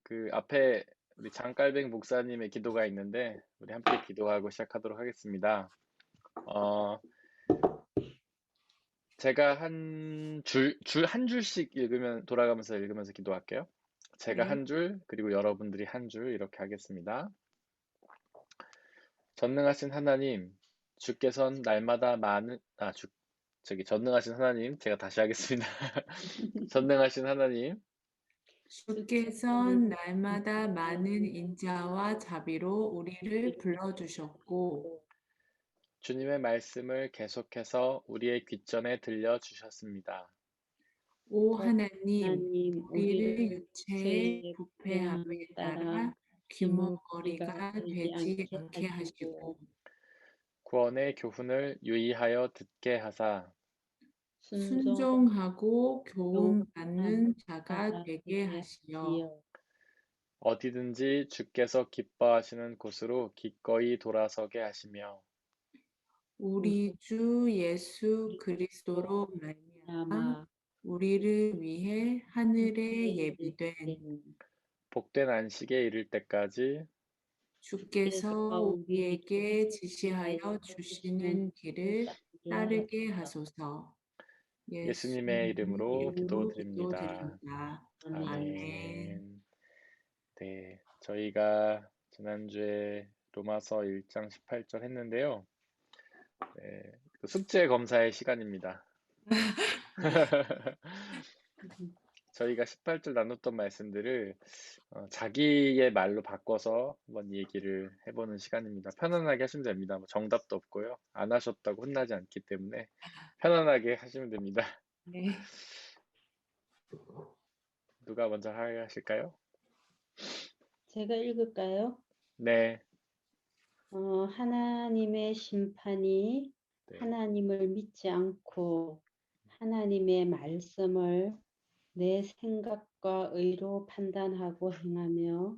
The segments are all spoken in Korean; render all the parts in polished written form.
그 앞에 우리 장깔뱅 목사님의 기도가 있는데 우리 함께 기도하고 시작하도록 하겠습니다. 어, 제가 한 줄씩 돌아가면서 읽으면서 기도할게요. 제가 네. 한 줄, 그리고 여러분들이 한 줄 이렇게 하겠습니다. 전능하신 하나님, 주께선 날마다 전능하신 하나님, 제가 다시 하겠습니다. 전능하신 하나님, 주께서 날마다 많은 인자와 자비로 우리를 불러주셨고, 주님의 말씀을 계속해서 우리의 귓전에 들려주셨습니다. 오 하나님, 하나님, 우리를 우리를 육체의 죄의 부패함에 부패함에 따라 따라 귀머거리가 귀머거리가 되지 되지 않게 않게 하시고, 하시고, 구원의 교훈을 유의하여 듣게 하사 순종하고 순종하고 교훈하는 교훈받는 자가 자가 되게 되게 하시어, 하시어, 어디든지 주께서 기뻐하시는 곳으로 기꺼이 돌아서게 하시며 우리 주 예수 그리스도로 그리스도로 말미암아 말미암아 우리를 위해 하늘에 하늘에 예비된 예비된 복된 안식에 이를 때까지 주께서 주께서 우리에게 우리에게 지시하여 지시하여 주시는 주시는 길을 길을 따르게 따르게 하소서. 하소서. 예수님의 예수님 이름으로 이름으로 기도드립니다. 기도드립니다. 아멘. 아멘. 아멘. 네, 저희가 지난주에 로마서 1장 18절 했는데요. 네, 그 숙제 검사의 시간입니다. 저희가 18절 나눴던 말씀들을 자기의 말로 바꿔서 한번 얘기를 해보는 시간입니다. 편안하게 하시면 됩니다. 뭐 정답도 없고요. 안 하셨다고 혼나지 않기 때문에 편안하게 하시면 됩니다. 네. 누가 먼저 하실까요? 제가 읽을까요? 네, 하나님의 심판이 네. 하나님을 믿지 않고 하나님의 말씀을 내 생각과 의로 판단하고 행하며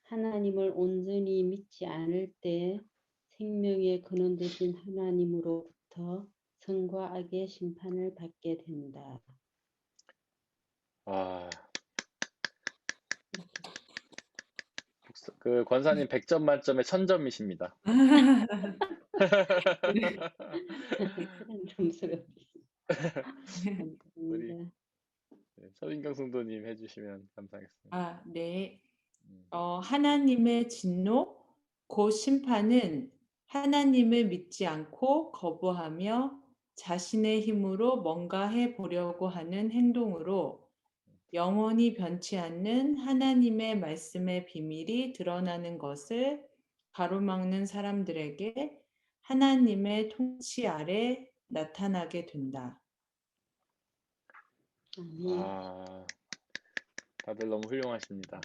하나님을 온전히 믿지 않을 때 생명의 근원 되신 하나님으로부터 선과 악의 심판을 받게 된다. 와, 그 권사님 100점 만점에 1000점이십니다. 그런 점수를 우리 감사합니다. 서인경 성도님 해주시면 감사하겠습니다. 아, 네. 음, 하나님의 진노, 곧 심판은 하나님을 믿지 않고 거부하며 자신의 힘으로 뭔가 해 보려고 하는 행동으로 영원히 변치 않는 하나님의 말씀의 비밀이 드러나는 것을 가로막는 사람들에게 하나님의 통치 아래 나타나게 된다. 아멘. 아, 다들 너무 훌륭하십니다.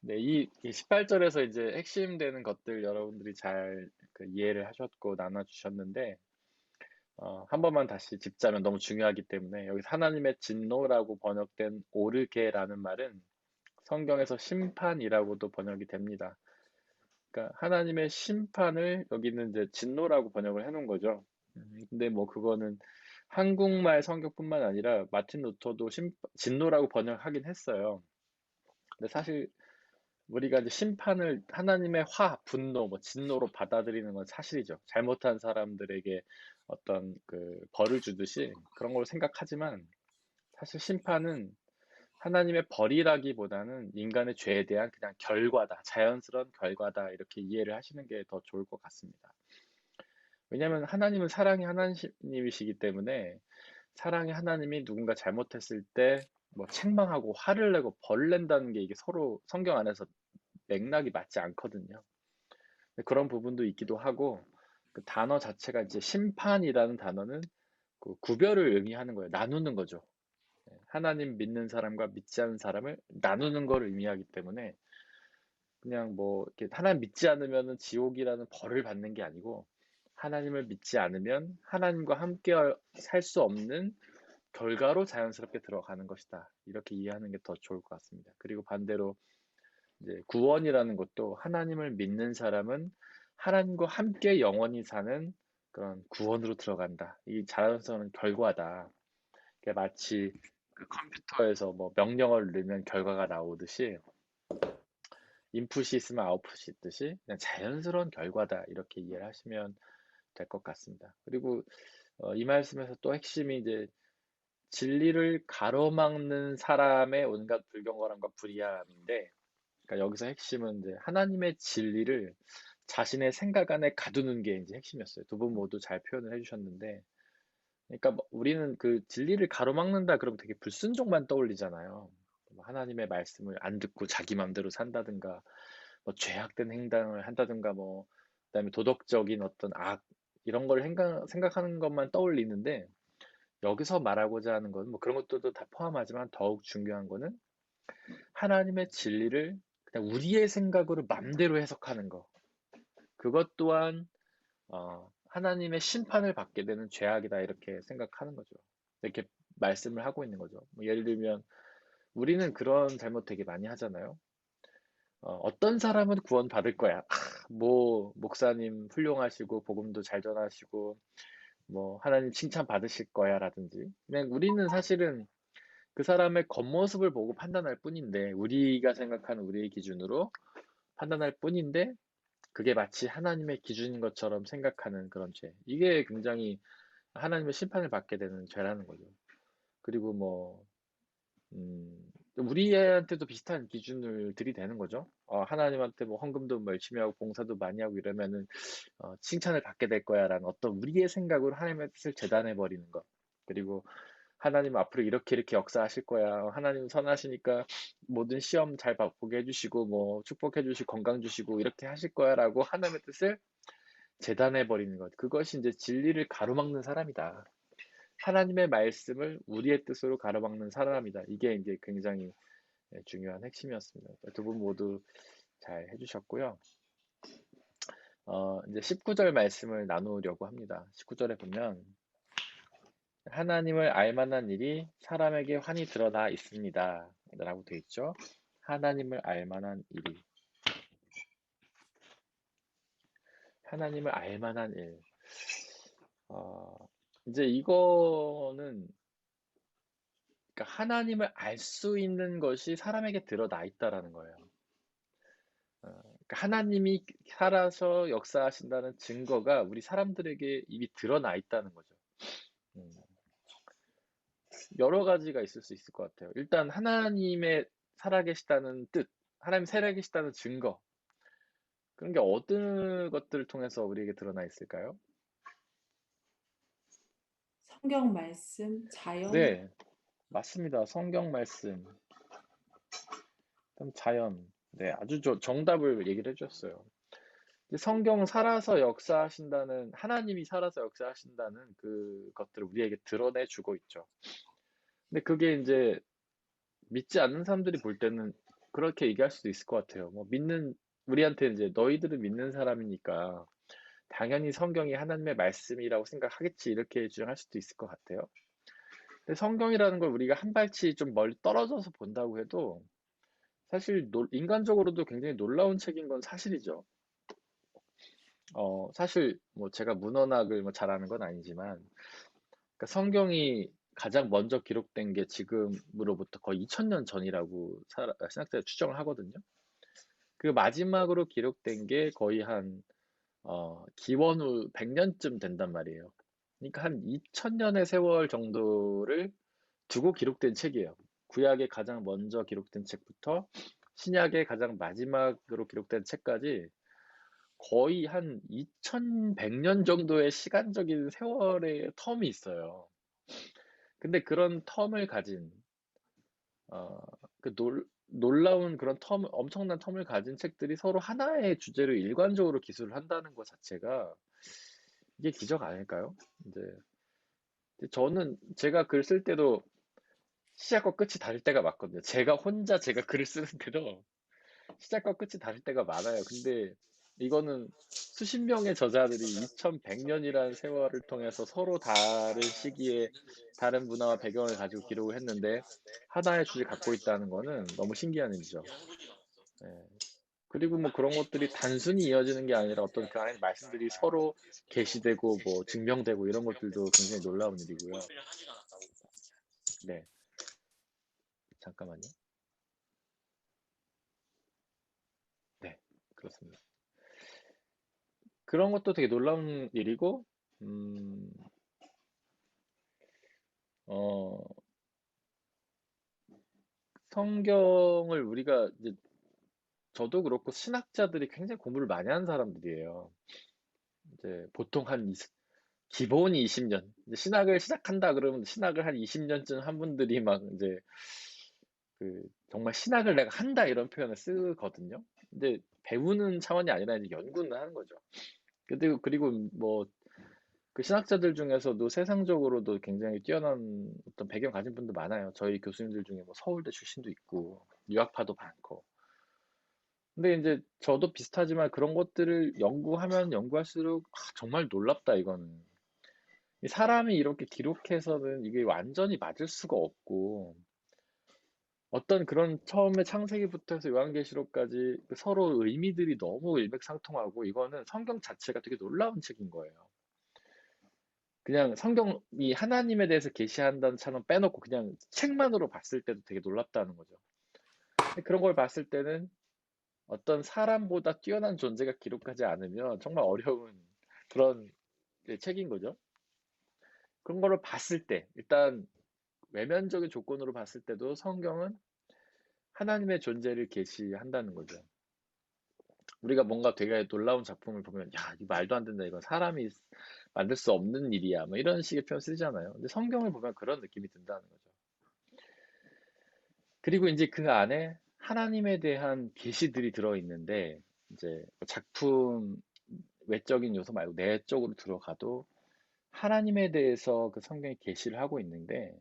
네, 이 18절에서 이제 핵심되는 것들 여러분들이 잘 이해를 하셨고 나눠주셨는데, 한 번만 다시 짚자면 너무 중요하기 때문에, 여기서 하나님의 진노라고 번역된 오르게라는 말은 성경에서 심판이라고도 번역이 됩니다. 그러니까 하나님의 심판을 여기는 이제 진노라고 번역을 해놓은 거죠. 근데 뭐 그거는 한국말 성경뿐만 아니라 마틴 루터도 진노라고 번역하긴 했어요. 근데 사실 우리가 이제 심판을 하나님의 분노, 뭐 진노로 받아들이는 건 사실이죠. 잘못한 사람들에게 어떤 그 벌을 주듯이 그런 걸 생각하지만 사실 심판은 하나님의 벌이라기보다는 인간의 죄에 대한 그냥 결과다, 자연스러운 결과다, 이렇게 이해를 하시는 게 더 좋을 것 같습니다. 왜냐하면 하나님은 사랑의 하나님이시기 때문에 사랑의 하나님이 누군가 잘못했을 때 뭐 책망하고 화를 내고 벌을 낸다는 게 이게 서로 성경 안에서 맥락이 맞지 않거든요. 그런 부분도 있기도 하고 그 단어 자체가 이제 심판이라는 단어는 그 구별을 의미하는 거예요. 나누는 거죠. 하나님 믿는 사람과 믿지 않는 사람을 나누는 걸 의미하기 때문에 그냥 뭐 이렇게 하나님 믿지 않으면은 지옥이라는 벌을 받는 게 아니고 하나님을 믿지 않으면 하나님과 함께 살 수 없는 결과로 자연스럽게 들어가는 것이다. 이렇게 이해하는 게 더 좋을 것 같습니다. 그리고 반대로 이제 구원이라는 것도 하나님을 믿는 사람은 하나님과 함께 영원히 사는 그런 구원으로 들어간다. 이 자연스러운 결과다. 마치 그 컴퓨터에서 뭐 명령어를 넣으면 결과가 나오듯이 인풋이 있으면 아웃풋이 있듯이 그냥 자연스러운 결과다 이렇게 이해를 하시면 될 것 같습니다. 그리고 이 말씀에서 또 핵심이 이제 진리를 가로막는 사람의 온갖 불경건함과 불이함인데, 그러니까 여기서 핵심은 이제 하나님의 진리를 자신의 생각 안에 가두는 게 이제 핵심이었어요. 두 분 모두 잘 표현을 해주셨는데, 그러니까 뭐 우리는 그 진리를 가로막는다 그러면 되게 불순종만 떠올리잖아요. 뭐 하나님의 말씀을 안 듣고 자기 맘대로 산다든가, 뭐 죄악된 행동을 한다든가, 뭐 그다음에 도덕적인 어떤 악 이런 걸 생각하는 것만 떠올리는데, 여기서 말하고자 하는 건 뭐 그런 것들도 다 포함하지만 더욱 중요한 거는 하나님의 진리를 그냥 우리의 생각으로 맘대로 해석하는 거. 그것 또한 하나님의 심판을 받게 되는 죄악이다 이렇게 생각하는 거죠. 이렇게 말씀을 하고 있는 거죠. 뭐 예를 들면 우리는 그런 잘못 되게 많이 하잖아요. 어떤 사람은 구원 받을 거야. 뭐 목사님 훌륭하시고 복음도 잘 전하시고 뭐 하나님 칭찬 받으실 거야 라든지, 그냥 우리는 사실은 그 사람의 겉모습을 보고 판단할 뿐인데, 우리가 생각하는 우리의 기준으로 판단할 뿐인데, 그게 마치 하나님의 기준인 것처럼 생각하는 그런 죄. 이게 굉장히 하나님의 심판을 받게 되는 죄라는 거죠. 그리고 뭐 우리한테도 비슷한 기준을 들이대는 거죠. 하나님한테 뭐 헌금도 뭐 열심히 하고 봉사도 많이 하고 이러면은 칭찬을 받게 될 거야라는 어떤 우리의 생각으로 하나님의 뜻을 재단해 버리는 것. 그리고 하나님 앞으로 이렇게 이렇게 역사하실 거야. 하나님 선하시니까 모든 시험 잘 보게 해주시고 뭐 축복해 주시고 건강 주시고 이렇게 하실 거야라고 하나님의 뜻을 재단해 버리는 것. 그것이 이제 진리를 가로막는 사람이다. 하나님의 말씀을 우리의 뜻으로 가로막는 사람이다. 이게 이제 굉장히 중요한 핵심이었습니다. 두 분 모두 잘 해주셨고요. 이제 19절 말씀을 나누려고 합니다. 19절에 보면 하나님을 알 만한 일이 사람에게 환히 드러나 있습니다. 라고 되어 있죠. 하나님을 알 만한 일이. 하나님을 알 만한 일. 이제 이거는 그러니까 하나님을 알 수 있는 것이 사람에게 드러나 있다라는 거예요. 그러니까 하나님이 살아서 역사하신다는 증거가 우리 사람들에게 이미 드러나 있다는 거죠. 여러 가지가 있을 수 있을 것 같아요. 일단 하나님의 살아계시다는 뜻, 하나님 살아계시다는 증거, 그런 게 어떤 것들을 통해서 우리에게 드러나 있을까요? 성경 말씀, 자연, 네, 맞습니다. 성경 말씀, 그다음 자연. 네, 아주 정답을 얘기를 해주셨어요. 성경 살아서 역사하신다는, 하나님이 살아서 역사하신다는 그 것들을 우리에게 드러내주고 있죠. 근데 그게 이제 믿지 않는 사람들이 볼 때는 그렇게 얘기할 수도 있을 것 같아요. 뭐 우리한테 이제 너희들은 믿는 사람이니까 당연히 성경이 하나님의 말씀이라고 생각하겠지 이렇게 주장할 수도 있을 것 같아요. 근데 성경이라는 걸 우리가 한 발치 좀 멀리 떨어져서 본다고 해도 사실 인간적으로도 굉장히 놀라운 책인 건 사실이죠. 사실 뭐 제가 문헌학을 뭐 잘하는 건 아니지만, 그러니까 성경이 가장 먼저 기록된 게 지금으로부터 거의 2000년 전이라고 신학자들이 추정을 하거든요. 그 마지막으로 기록된 게 거의 한 기원 후 100년쯤 된단 말이에요. 그러니까 한 2000년의 세월 정도를 두고 기록된 책이에요. 구약의 가장 먼저 기록된 책부터 신약의 가장 마지막으로 기록된 책까지 거의 한 2100년 정도의 시간적인 세월의 텀이 있어요. 근데 그런 텀을 가진 그 놀라운 그런 엄청난 텀을 가진 책들이 서로 하나의 주제로 일관적으로 기술을 한다는 것 자체가 이게 기적 아닐까요? 이제 저는 제가 글 쓸 때도 시작과 끝이 다를 때가 많거든요. 제가 혼자 제가 글을 쓰는데도 시작과 끝이 다를 때가 많아요. 근데 이거는 수십 명의 저자들이 2100년이라는 세월을 통해서 서로 다른 시기에 다른 문화와 배경을 가지고 기록을 했는데 하나의 주제를 갖고 있다는 거는 너무 신기한 일이죠. 그리고 뭐 그런 것들이 단순히 이어지는 게 아니라 어떤 그 안에 말씀들이 서로 계시되고 뭐 증명되고 이런 것들도 굉장히 놀라운 일이고요. 네. 잠깐만요. 네, 그렇습니다. 그런 것도 되게 놀라운 일이고, 음, 어, 성경을 우리가 이제 저도 그렇고 신학자들이 굉장히 공부를 많이 하는 사람들이에요. 이제 보통 기본이 20년. 이제 신학을 시작한다 그러면 신학을 한 20년쯤 한 분들이 막 이제 정말 신학을 내가 한다 이런 표현을 쓰거든요. 근데 배우는 차원이 아니라 이제 연구는 하는 거죠. 그리고 뭐 그 신학자들 중에서도 세상적으로도 굉장히 뛰어난 어떤 배경 가진 분도 많아요. 저희 교수님들 중에 뭐 서울대 출신도 있고 유학파도 많고. 근데 이제 저도 비슷하지만 그런 것들을 연구하면 연구할수록 정말 놀랍다 이거는. 이 사람이 이렇게 기록해서는 이게 완전히 맞을 수가 없고 어떤 그런 처음에 창세기부터 해서 요한계시록까지 그 서로 의미들이 너무 일맥상통하고 이거는 성경 자체가 되게 놀라운 책인 거예요. 그냥 성경이 하나님에 대해서 계시한다는 차원 빼놓고 그냥 책만으로 봤을 때도 되게 놀랍다는 거죠. 근데 그런 걸 봤을 때는 어떤 사람보다 뛰어난 존재가 기록하지 않으면 정말 어려운 그런 책인 거죠. 그런 거를 봤을 때, 일단 외면적인 조건으로 봤을 때도 성경은 하나님의 존재를 계시한다는 거죠. 우리가 뭔가 되게 놀라운 작품을 보면, 야, 이 말도 안 된다. 이건 사람이 만들 수 없는 일이야. 뭐 이런 식의 표현 쓰잖아요. 근데 성경을 보면 그런 느낌이 든다는 거죠. 그리고 이제 그 안에 하나님에 대한 계시들이 들어있는데, 이제 작품 외적인 요소 말고 내적으로 들어가도 하나님에 대해서 그 성경이 계시를 하고 있는데,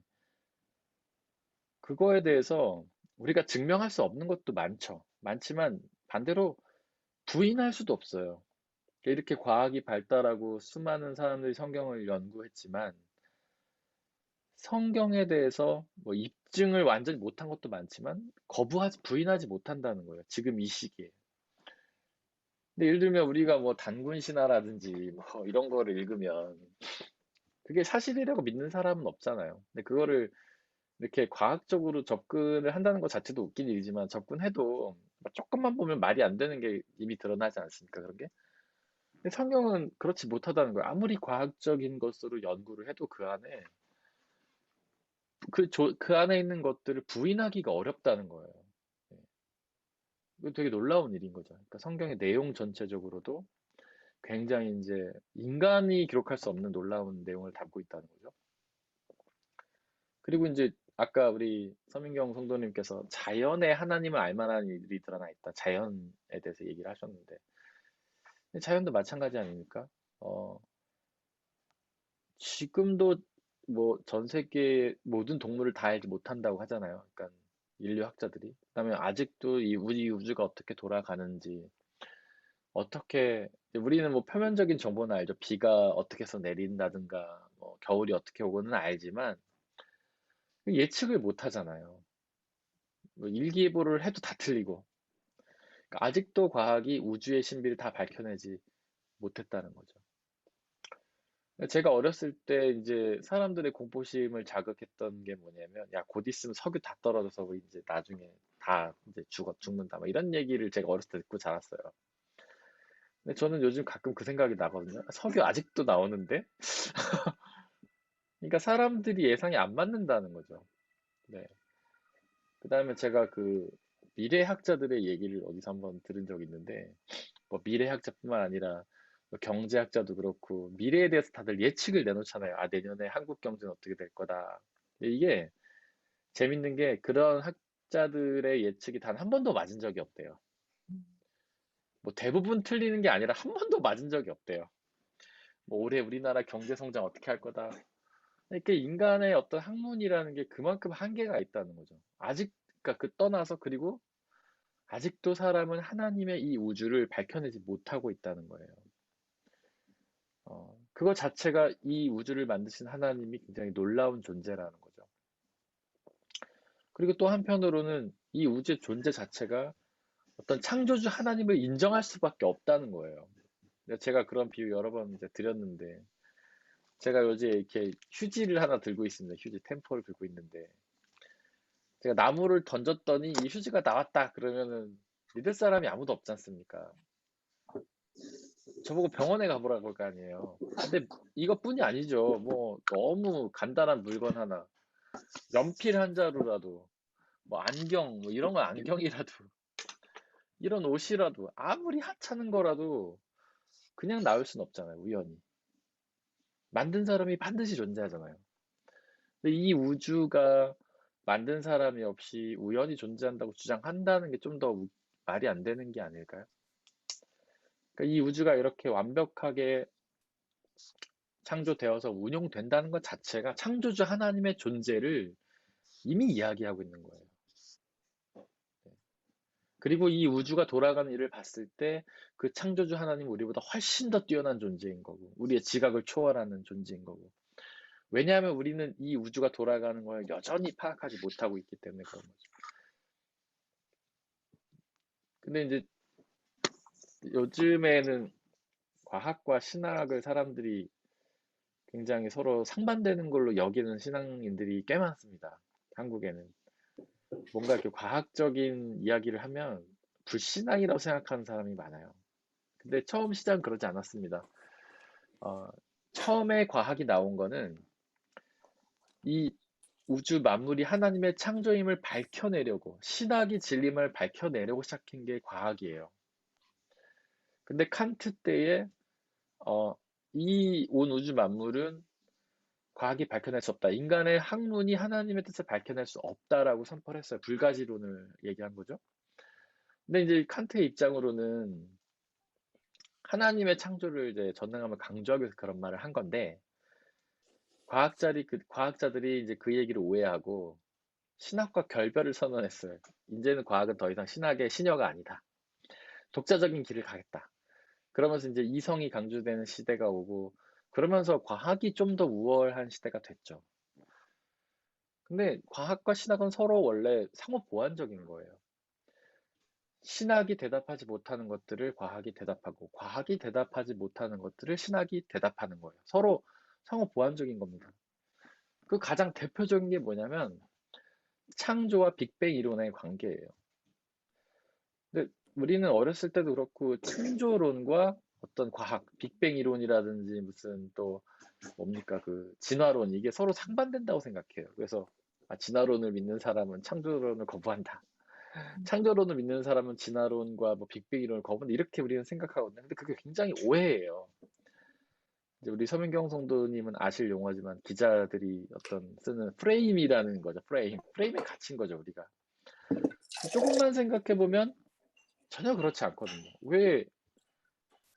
그거에 대해서 우리가 증명할 수 없는 것도 많죠. 많지만 반대로 부인할 수도 없어요. 이렇게 과학이 발달하고 수많은 사람들이 성경을 연구했지만 성경에 대해서 뭐 입증을 완전히 못한 것도 많지만 부인하지 못한다는 거예요. 지금 이 시기에. 근데 예를 들면 우리가 뭐 단군 신화라든지 뭐 이런 거를 읽으면 그게 사실이라고 믿는 사람은 없잖아요. 근데 그거를 이렇게 과학적으로 접근을 한다는 것 자체도 웃긴 일이지만 접근해도 조금만 보면 말이 안 되는 게 이미 드러나지 않습니까? 그런 게? 근데 성경은 그렇지 못하다는 거예요. 아무리 과학적인 것으로 연구를 해도 그 안에 있는 것들을 부인하기가 어렵다는 거예요. 예. 이거 되게 놀라운 일인 거죠. 그러니까 성경의 내용 전체적으로도 굉장히 이제 인간이 기록할 수 없는 놀라운 내용을 담고 있다는 거죠. 그리고 이제 아까 우리 서민경 성도님께서 자연의 하나님을 알 만한 일이 드러나 있다. 자연에 대해서 얘기를 하셨는데 자연도 마찬가지 아닙니까? 어, 지금도 뭐 전 세계 모든 동물을 다 알지 못한다고 하잖아요. 그러니까 인류학자들이. 그다음에 아직도 이 우주가 어떻게 돌아가는지, 우리는 뭐 표면적인 정보는 알죠. 비가 어떻게 해서 내린다든가, 뭐 겨울이 어떻게 오고는 알지만 예측을 못 하잖아요. 뭐 일기예보를 해도 다 틀리고. 그러니까 아직도 과학이 우주의 신비를 다 밝혀내지 못했다는 거죠. 제가 어렸을 때 이제 사람들의 공포심을 자극했던 게 뭐냐면, 야, 곧 있으면 석유 다 떨어져서 우리 이제 나중에 다 이제 죽는다. 뭐 이런 얘기를 제가 어렸을 때 듣고 자랐어요. 근데 저는 요즘 가끔 그 생각이 나거든요. 석유 아직도 나오는데? 그러니까 사람들이 예상이 안 맞는다는 거죠. 네. 그 다음에 제가 그 미래학자들의 얘기를 어디서 한번 들은 적이 있는데, 뭐 미래학자뿐만 아니라 뭐 경제학자도 그렇고 미래에 대해서 다들 예측을 내놓잖아요. 아, 내년에 한국 경제는 어떻게 될 거다. 근데 이게 재밌는 게 그런 학자들의 예측이 단 한 번도 맞은 적이 없대요. 뭐 대부분 틀리는 게 아니라 한 번도 맞은 적이 없대요. 뭐 올해 우리나라 경제 성장 어떻게 할 거다. 이렇게 인간의 어떤 학문이라는 게 그만큼 한계가 있다는 거죠. 그러니까 그 떠나서 그리고 아직도 사람은 하나님의 이 우주를 밝혀내지 못하고 있다는 거예요. 그거 자체가 이 우주를 만드신 하나님이 굉장히 놀라운 존재라는 거죠. 그리고 또 한편으로는 이 우주의 존재 자체가 어떤 창조주 하나님을 인정할 수밖에 없다는 거예요. 제가 그런 비유 여러 번 이제 드렸는데, 제가 요새 이렇게 휴지를 하나 들고 있습니다. 휴지 템포를 들고 있는데, 제가 나무를 던졌더니 이 휴지가 나왔다 그러면은 믿을 사람이 아무도 없지 않습니까? 저보고 병원에 가보라고 할 거 아니에요. 근데 이것뿐이 아니죠. 뭐 너무 간단한 물건 하나, 연필 한 자루라도, 뭐 안경, 뭐 이런 건 안경이라도, 이런 옷이라도 아무리 하찮은 거라도 그냥 나올 순 없잖아요. 우연히. 만든 사람이 반드시 존재하잖아요. 근데 이 우주가 만든 사람이 없이 우연히 존재한다고 주장한다는 게 좀 더 말이 안 되는 게 아닐까요? 그러니까 이 우주가 이렇게 완벽하게 창조되어서 운용된다는 것 자체가 창조주 하나님의 존재를 이미 이야기하고 있는 거예요. 그리고 이 우주가 돌아가는 일을 봤을 때 그 창조주 하나님은 우리보다 훨씬 더 뛰어난 존재인 거고, 우리의 지각을 초월하는 존재인 거고. 왜냐하면 우리는 이 우주가 돌아가는 걸 여전히 파악하지 못하고 있기 때문에 그런 거죠. 근데 이제 요즘에는 과학과 신학을 사람들이 굉장히 서로 상반되는 걸로 여기는 신앙인들이 꽤 많습니다. 한국에는. 뭔가 이렇게 과학적인 이야기를 하면 불신앙이라고 생각하는 사람이 많아요. 근데 처음 시작은 그러지 않았습니다. 처음에 과학이 나온 거는 이 우주 만물이 하나님의 창조임을 밝혀내려고, 신학이 진림을 밝혀내려고 시작한 게 과학이에요. 근데 칸트 때에 이 온 우주 만물은 과학이 밝혀낼 수 없다. 인간의 학문이 하나님의 뜻을 밝혀낼 수 없다라고 선포를 했어요. 불가지론을 얘기한 거죠. 근데 이제 칸트의 입장으로는 하나님의 창조를 이제 전능함을 강조하기 위해서 그런 말을 한 건데, 과학자들이 이제 그 얘기를 오해하고 신학과 결별을 선언했어요. 이제는 과학은 더 이상 신학의 시녀가 아니다. 독자적인 길을 가겠다. 그러면서 이제 이성이 강조되는 시대가 오고, 그러면서 과학이 좀 더 우월한 시대가 됐죠. 근데 과학과 신학은 서로 원래 상호 보완적인 거예요. 신학이 대답하지 못하는 것들을 과학이 대답하고, 과학이 대답하지 못하는 것들을 신학이 대답하는 거예요. 서로 상호 보완적인 겁니다. 그 가장 대표적인 게 뭐냐면 창조와 빅뱅 이론의 관계예요. 근데 우리는 어렸을 때도 그렇고 창조론과 어떤 과학, 빅뱅 이론이라든지 무슨 또 뭡니까 그 진화론, 이게 서로 상반된다고 생각해요. 그래서 진화론을 믿는 사람은 창조론을 거부한다. 창조론을 믿는 사람은 진화론과 뭐 빅뱅 이론을 거부한다. 이렇게 우리는 생각하거든요. 근데 그게 굉장히 오해예요. 이제 우리 서민경 성도님은 아실 용어지만 기자들이 어떤 쓰는 프레임이라는 거죠. 프레임에 갇힌 거죠, 우리가. 조금만 생각해 보면 전혀 그렇지 않거든요. 왜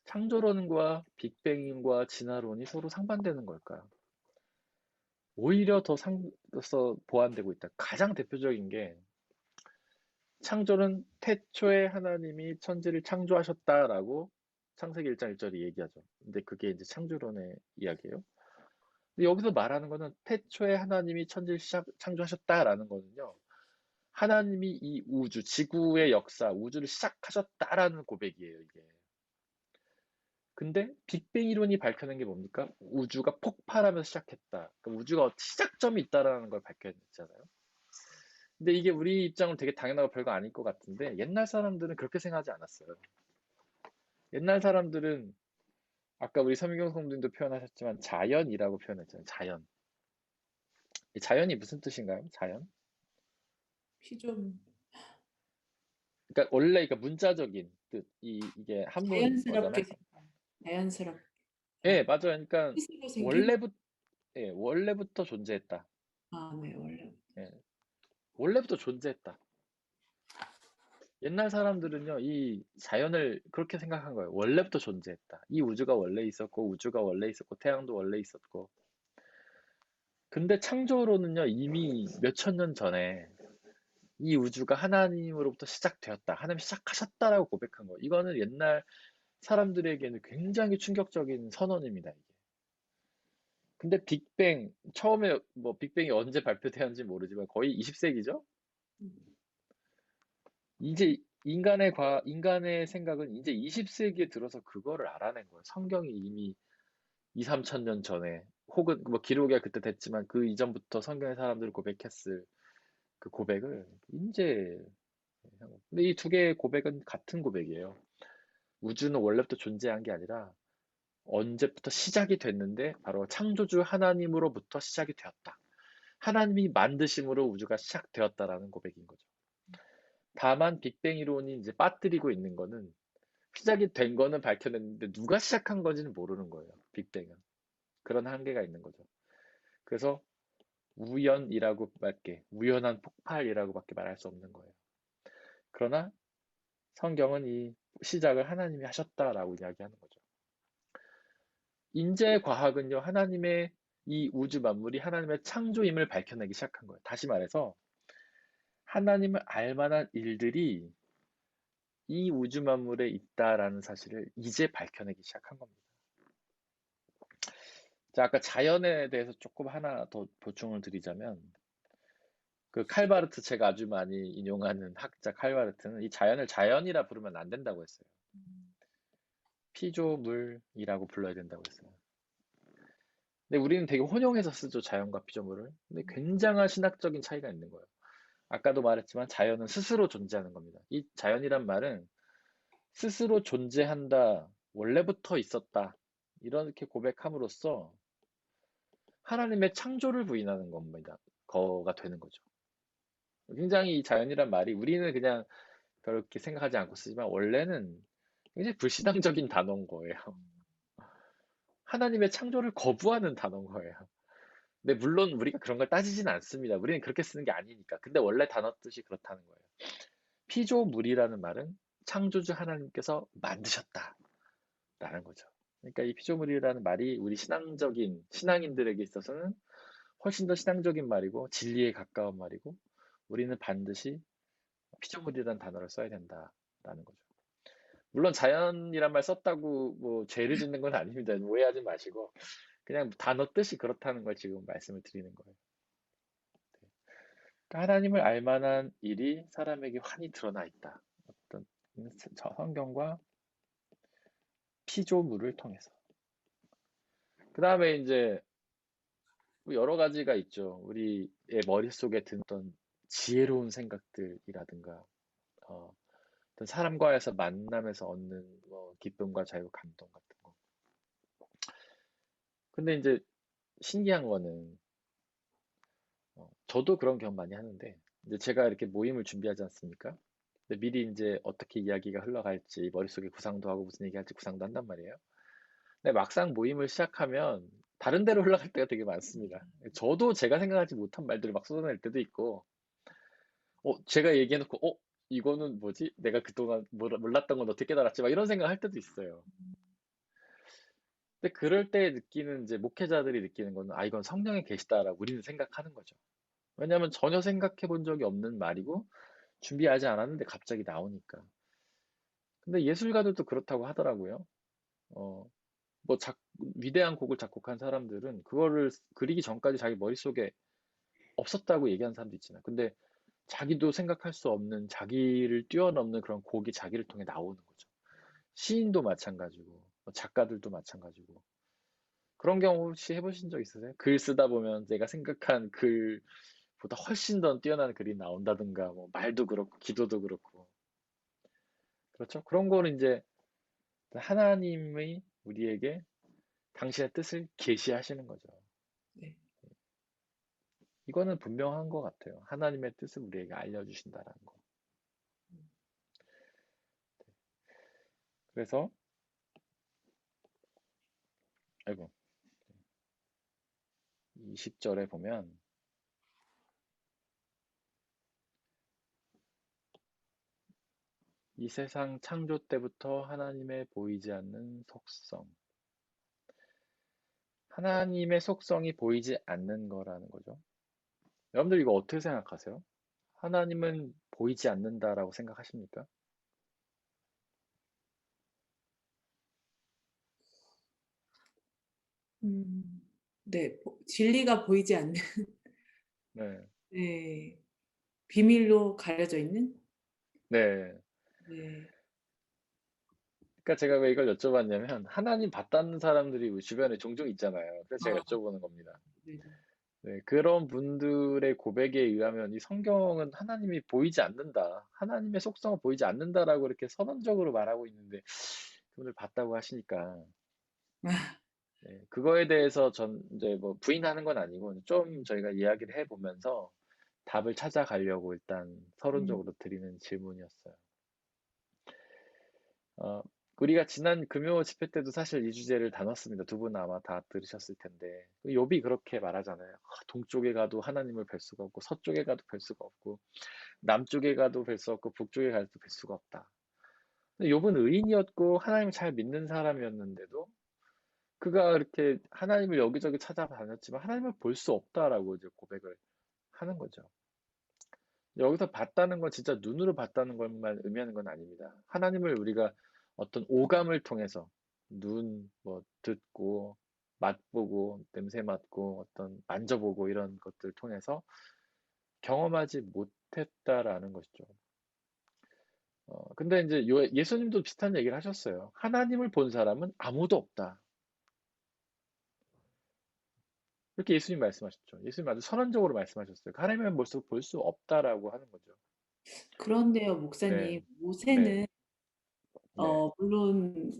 창조론과 빅뱅과 진화론이 서로 상반되는 걸까요? 오히려 더 보완되고 있다. 가장 대표적인 게 창조는 태초에 하나님이 천지를 창조하셨다라고 창세기 1장 1절이 얘기하죠. 근데 그게 이제 창조론의 이야기예요. 근데 여기서 말하는 거는 태초에 하나님이 천지를 창조하셨다라는 거는요. 하나님이 이 우주, 지구의 역사, 우주를 시작하셨다라는 고백이에요, 이게. 근데 빅뱅 이론이 밝혀낸 게 뭡니까? 우주가 폭발하면서 시작했다. 그러니까 우주가 시작점이 있다라는 걸 밝혀냈잖아요. 근데 이게 우리 입장은 되게 당연하고 별거 아닐 것 같은데 옛날 사람들은 그렇게 생각하지 않았어요. 옛날 사람들은 아까 우리 서민경 성도님도 표현하셨지만 자연이라고 표현했잖아요. 자연. 이 자연이 무슨 뜻인가요? 자연? 좀 그러니까 원래 그러니까 문자적인 뜻, 이게 한문어잖아요. 자연스럽게 자연스럽게 예, 맞아요. 그러니까 스스로 생긴 원래부터 원래부터 존재했다. 네, 원래 예, 원래부터 존재했다. 옛날 사람들은요, 이 자연을 그렇게 생각한 거예요. 원래부터 존재했다. 이 우주가 원래 있었고, 우주가 원래 있었고, 태양도 원래 있었고. 근데 창조로는요, 이미 몇천 년 전에 이 우주가 하나님으로부터 시작되었다. 하나님 시작하셨다라고 고백한 거예요. 이거는 옛날 사람들에게는 굉장히 충격적인 선언입니다, 이게. 근데 빅뱅, 처음에 뭐 빅뱅이 언제 발표되었는지 모르지만 거의 20세기죠? 이제 인간의 생각은 이제 20세기에 들어서 그거를 알아낸 거예요. 성경이 이미 2, 3천 년 전에, 혹은 뭐 기록이 그때 됐지만 그 이전부터 성경의 사람들을 고백했을 그 고백을 이제 근데 이 두 개의 고백은 같은 고백이에요. 우주는 원래부터 존재한 게 아니라 언제부터 시작이 됐는데 바로 창조주 하나님으로부터 시작이 되었다. 하나님이 만드심으로 우주가 시작되었다라는 고백인 거죠. 다만 빅뱅 이론이 이제 빠뜨리고 있는 거는 시작이 된 거는 밝혀냈는데 누가 시작한 건지는 모르는 거예요. 빅뱅은. 그런 한계가 있는 거죠. 그래서 우연이라고밖에, 우연한 폭발이라고밖에 말할 수 없는 거예요. 그러나 성경은 이 시작을 하나님이 하셨다라고 이야기하는 거죠. 인재과학은요, 하나님의 이 우주 만물이 하나님의 창조임을 밝혀내기 시작한 거예요. 다시 말해서 하나님을 알 만한 일들이 이 우주 만물에 있다라는 사실을 이제 밝혀내기 시작한 겁니다. 자, 아까 자연에 대해서 조금 하나 더 보충을 드리자면, 그 칼바르트 제가 아주 많이 인용하는 학자 칼바르트는 이 자연을 자연이라 부르면 안 된다고 했어요. 피조물이라고 불러야 된다고 했어요. 근데 우리는 되게 혼용해서 쓰죠, 자연과 피조물을. 근데 굉장한 신학적인 차이가 있는 거예요. 아까도 말했지만 자연은 스스로 존재하는 겁니다. 이 자연이란 말은 스스로 존재한다, 원래부터 있었다, 이렇게 고백함으로써 하나님의 창조를 부인하는 겁니다. 거가 되는 거죠. 굉장히 이 자연이란 말이 우리는 그냥 그렇게 생각하지 않고 쓰지만 원래는 굉장히 불신앙적인 단어인 거예요. 하나님의 창조를 거부하는 단어인 거예요. 근데 물론 우리가 그런 걸 따지진 않습니다. 우리는 그렇게 쓰는 게 아니니까. 근데 원래 단어 뜻이 그렇다는 거예요. 피조물이라는 말은 창조주 하나님께서 만드셨다라는 거죠. 그러니까 이 피조물이라는 말이 우리 신앙인들에게 있어서는 훨씬 더 신앙적인 말이고 진리에 가까운 말이고 우리는 반드시 피조물이라는 단어를 써야 된다라는 거죠. 물론 자연이란 말 썼다고 뭐 죄를 짓는 건 아닙니다. 오해하지 마시고 그냥 단어 뜻이 그렇다는 걸 지금 말씀을 드리는 거예요. 그러니까 하나님을 알 만한 일이 사람에게 환히 드러나 있다. 어떤 성경과 피조물을 통해서. 그 다음에 이제 뭐 여러 가지가 있죠. 우리의 머릿속에 드는 지혜로운 생각들이라든가 어떤 사람과에서 만남에서 얻는 뭐 기쁨과 자유, 감동 같은 거. 근데 이제 신기한 거는 저도 그런 경험 많이 하는데 이제 제가 이렇게 모임을 준비하지 않습니까? 근데 미리 이제 어떻게 이야기가 흘러갈지 머릿속에 구상도 하고 무슨 얘기할지 구상도 한단 말이에요. 근데 막상 모임을 시작하면 다른 데로 흘러갈 때가 되게 많습니다. 저도 제가 생각하지 못한 말들을 막 쏟아낼 때도 있고, 제가 얘기해놓고, 이거는 뭐지? 내가 그동안 몰랐던 건 어떻게 깨달았지? 막 이런 생각할 때도 있어요. 근데 그럴 때 느끼는 이제 목회자들이 느끼는 거는 이건 성령의 계시다라고 우리는 생각하는 거죠. 왜냐하면 전혀 생각해 본 적이 없는 말이고 준비하지 않았는데 갑자기 나오니까. 근데 예술가들도 그렇다고 하더라고요. 어, 뭐 위대한 곡을 작곡한 사람들은 그거를 그리기 전까지 자기 머릿속에 없었다고 얘기하는 사람도 있잖아요. 근데 자기도 생각할 수 없는 자기를 뛰어넘는 그런 곡이 자기를 통해 나오는 거죠. 시인도 마찬가지고 뭐 작가들도 마찬가지고 그런 경우 혹시 해보신 적 있으세요? 글 쓰다 보면 내가 생각한 글보다 훨씬 더 뛰어난 글이 나온다든가 뭐 말도 그렇고 기도도 그렇고 그렇죠? 그런 거는 이제 하나님의 우리에게 당신의 뜻을 계시하시는 거죠. 네. 이거는 분명한 것 같아요. 하나님의 뜻을 우리에게 알려주신다라는 거. 그래서, 아이고, 20절에 보면, 이 세상 창조 때부터 하나님의 보이지 않는 속성. 하나님의 속성이 보이지 않는 거라는 거죠. 여러분들 이거 어떻게 생각하세요? 하나님은 보이지 않는다라고 생각하십니까? 네, 진리가 보이지 않는, 네. 네, 비밀로 가려져 있는, 네. 네, 그러니까 제가 왜 이걸 여쭤봤냐면, 하나님 봤다는 사람들이 우리 주변에 종종 있잖아요. 그래서 제가 아, 여쭤보는 겁니다. 네, 네, 그런 분들의 고백에 의하면 이 성경은 하나님이 보이지 않는다. 하나님의 속성은 보이지 않는다라고 이렇게 선언적으로 말하고 있는데 그분을 봤다고 하시니까 아, 네, 그거에 대해서 전 이제 뭐 부인하는 건 아니고 좀 저희가 이야기를 해보면서 답을 찾아가려고 일단 음, 서론적으로 드리는 질문이었어요. 어, 우리가 지난 금요 집회 때도 사실 이 주제를 다뤘습니다. 두 분 아마 다 들으셨을 텐데 욥이 그렇게 말하잖아요. 동쪽에 가도 하나님을 뵐 수가 없고 서쪽에 가도 뵐 수가 없고 남쪽에 가도 뵐 수 없고 북쪽에 가도 뵐 수가 없다. 근데 욥은 의인이었고 하나님을 잘 믿는 사람이었는데도 그가 이렇게 하나님을 여기저기 찾아다녔지만 하나님을 볼 수 없다라고 이제 고백을 하는 거죠. 여기서 봤다는 건 진짜 눈으로 봤다는 것만 의미하는 건 아닙니다. 하나님을 우리가 어떤 오감을 통해서 눈, 뭐 듣고, 맛보고, 냄새 맡고, 어떤 만져보고 이런 것들 통해서 경험하지 못했다라는 것이죠. 근데 이제 예수님도 비슷한 얘기를 하셨어요. 하나님을 본 사람은 아무도 없다. 이렇게 예수님 말씀하셨죠. 예수님 아주 선언적으로 말씀하셨어요. 하나님을 볼 수 없다라고 하는 거죠. 그런데요, 네, 목사님, 네, 모세는 네, 물론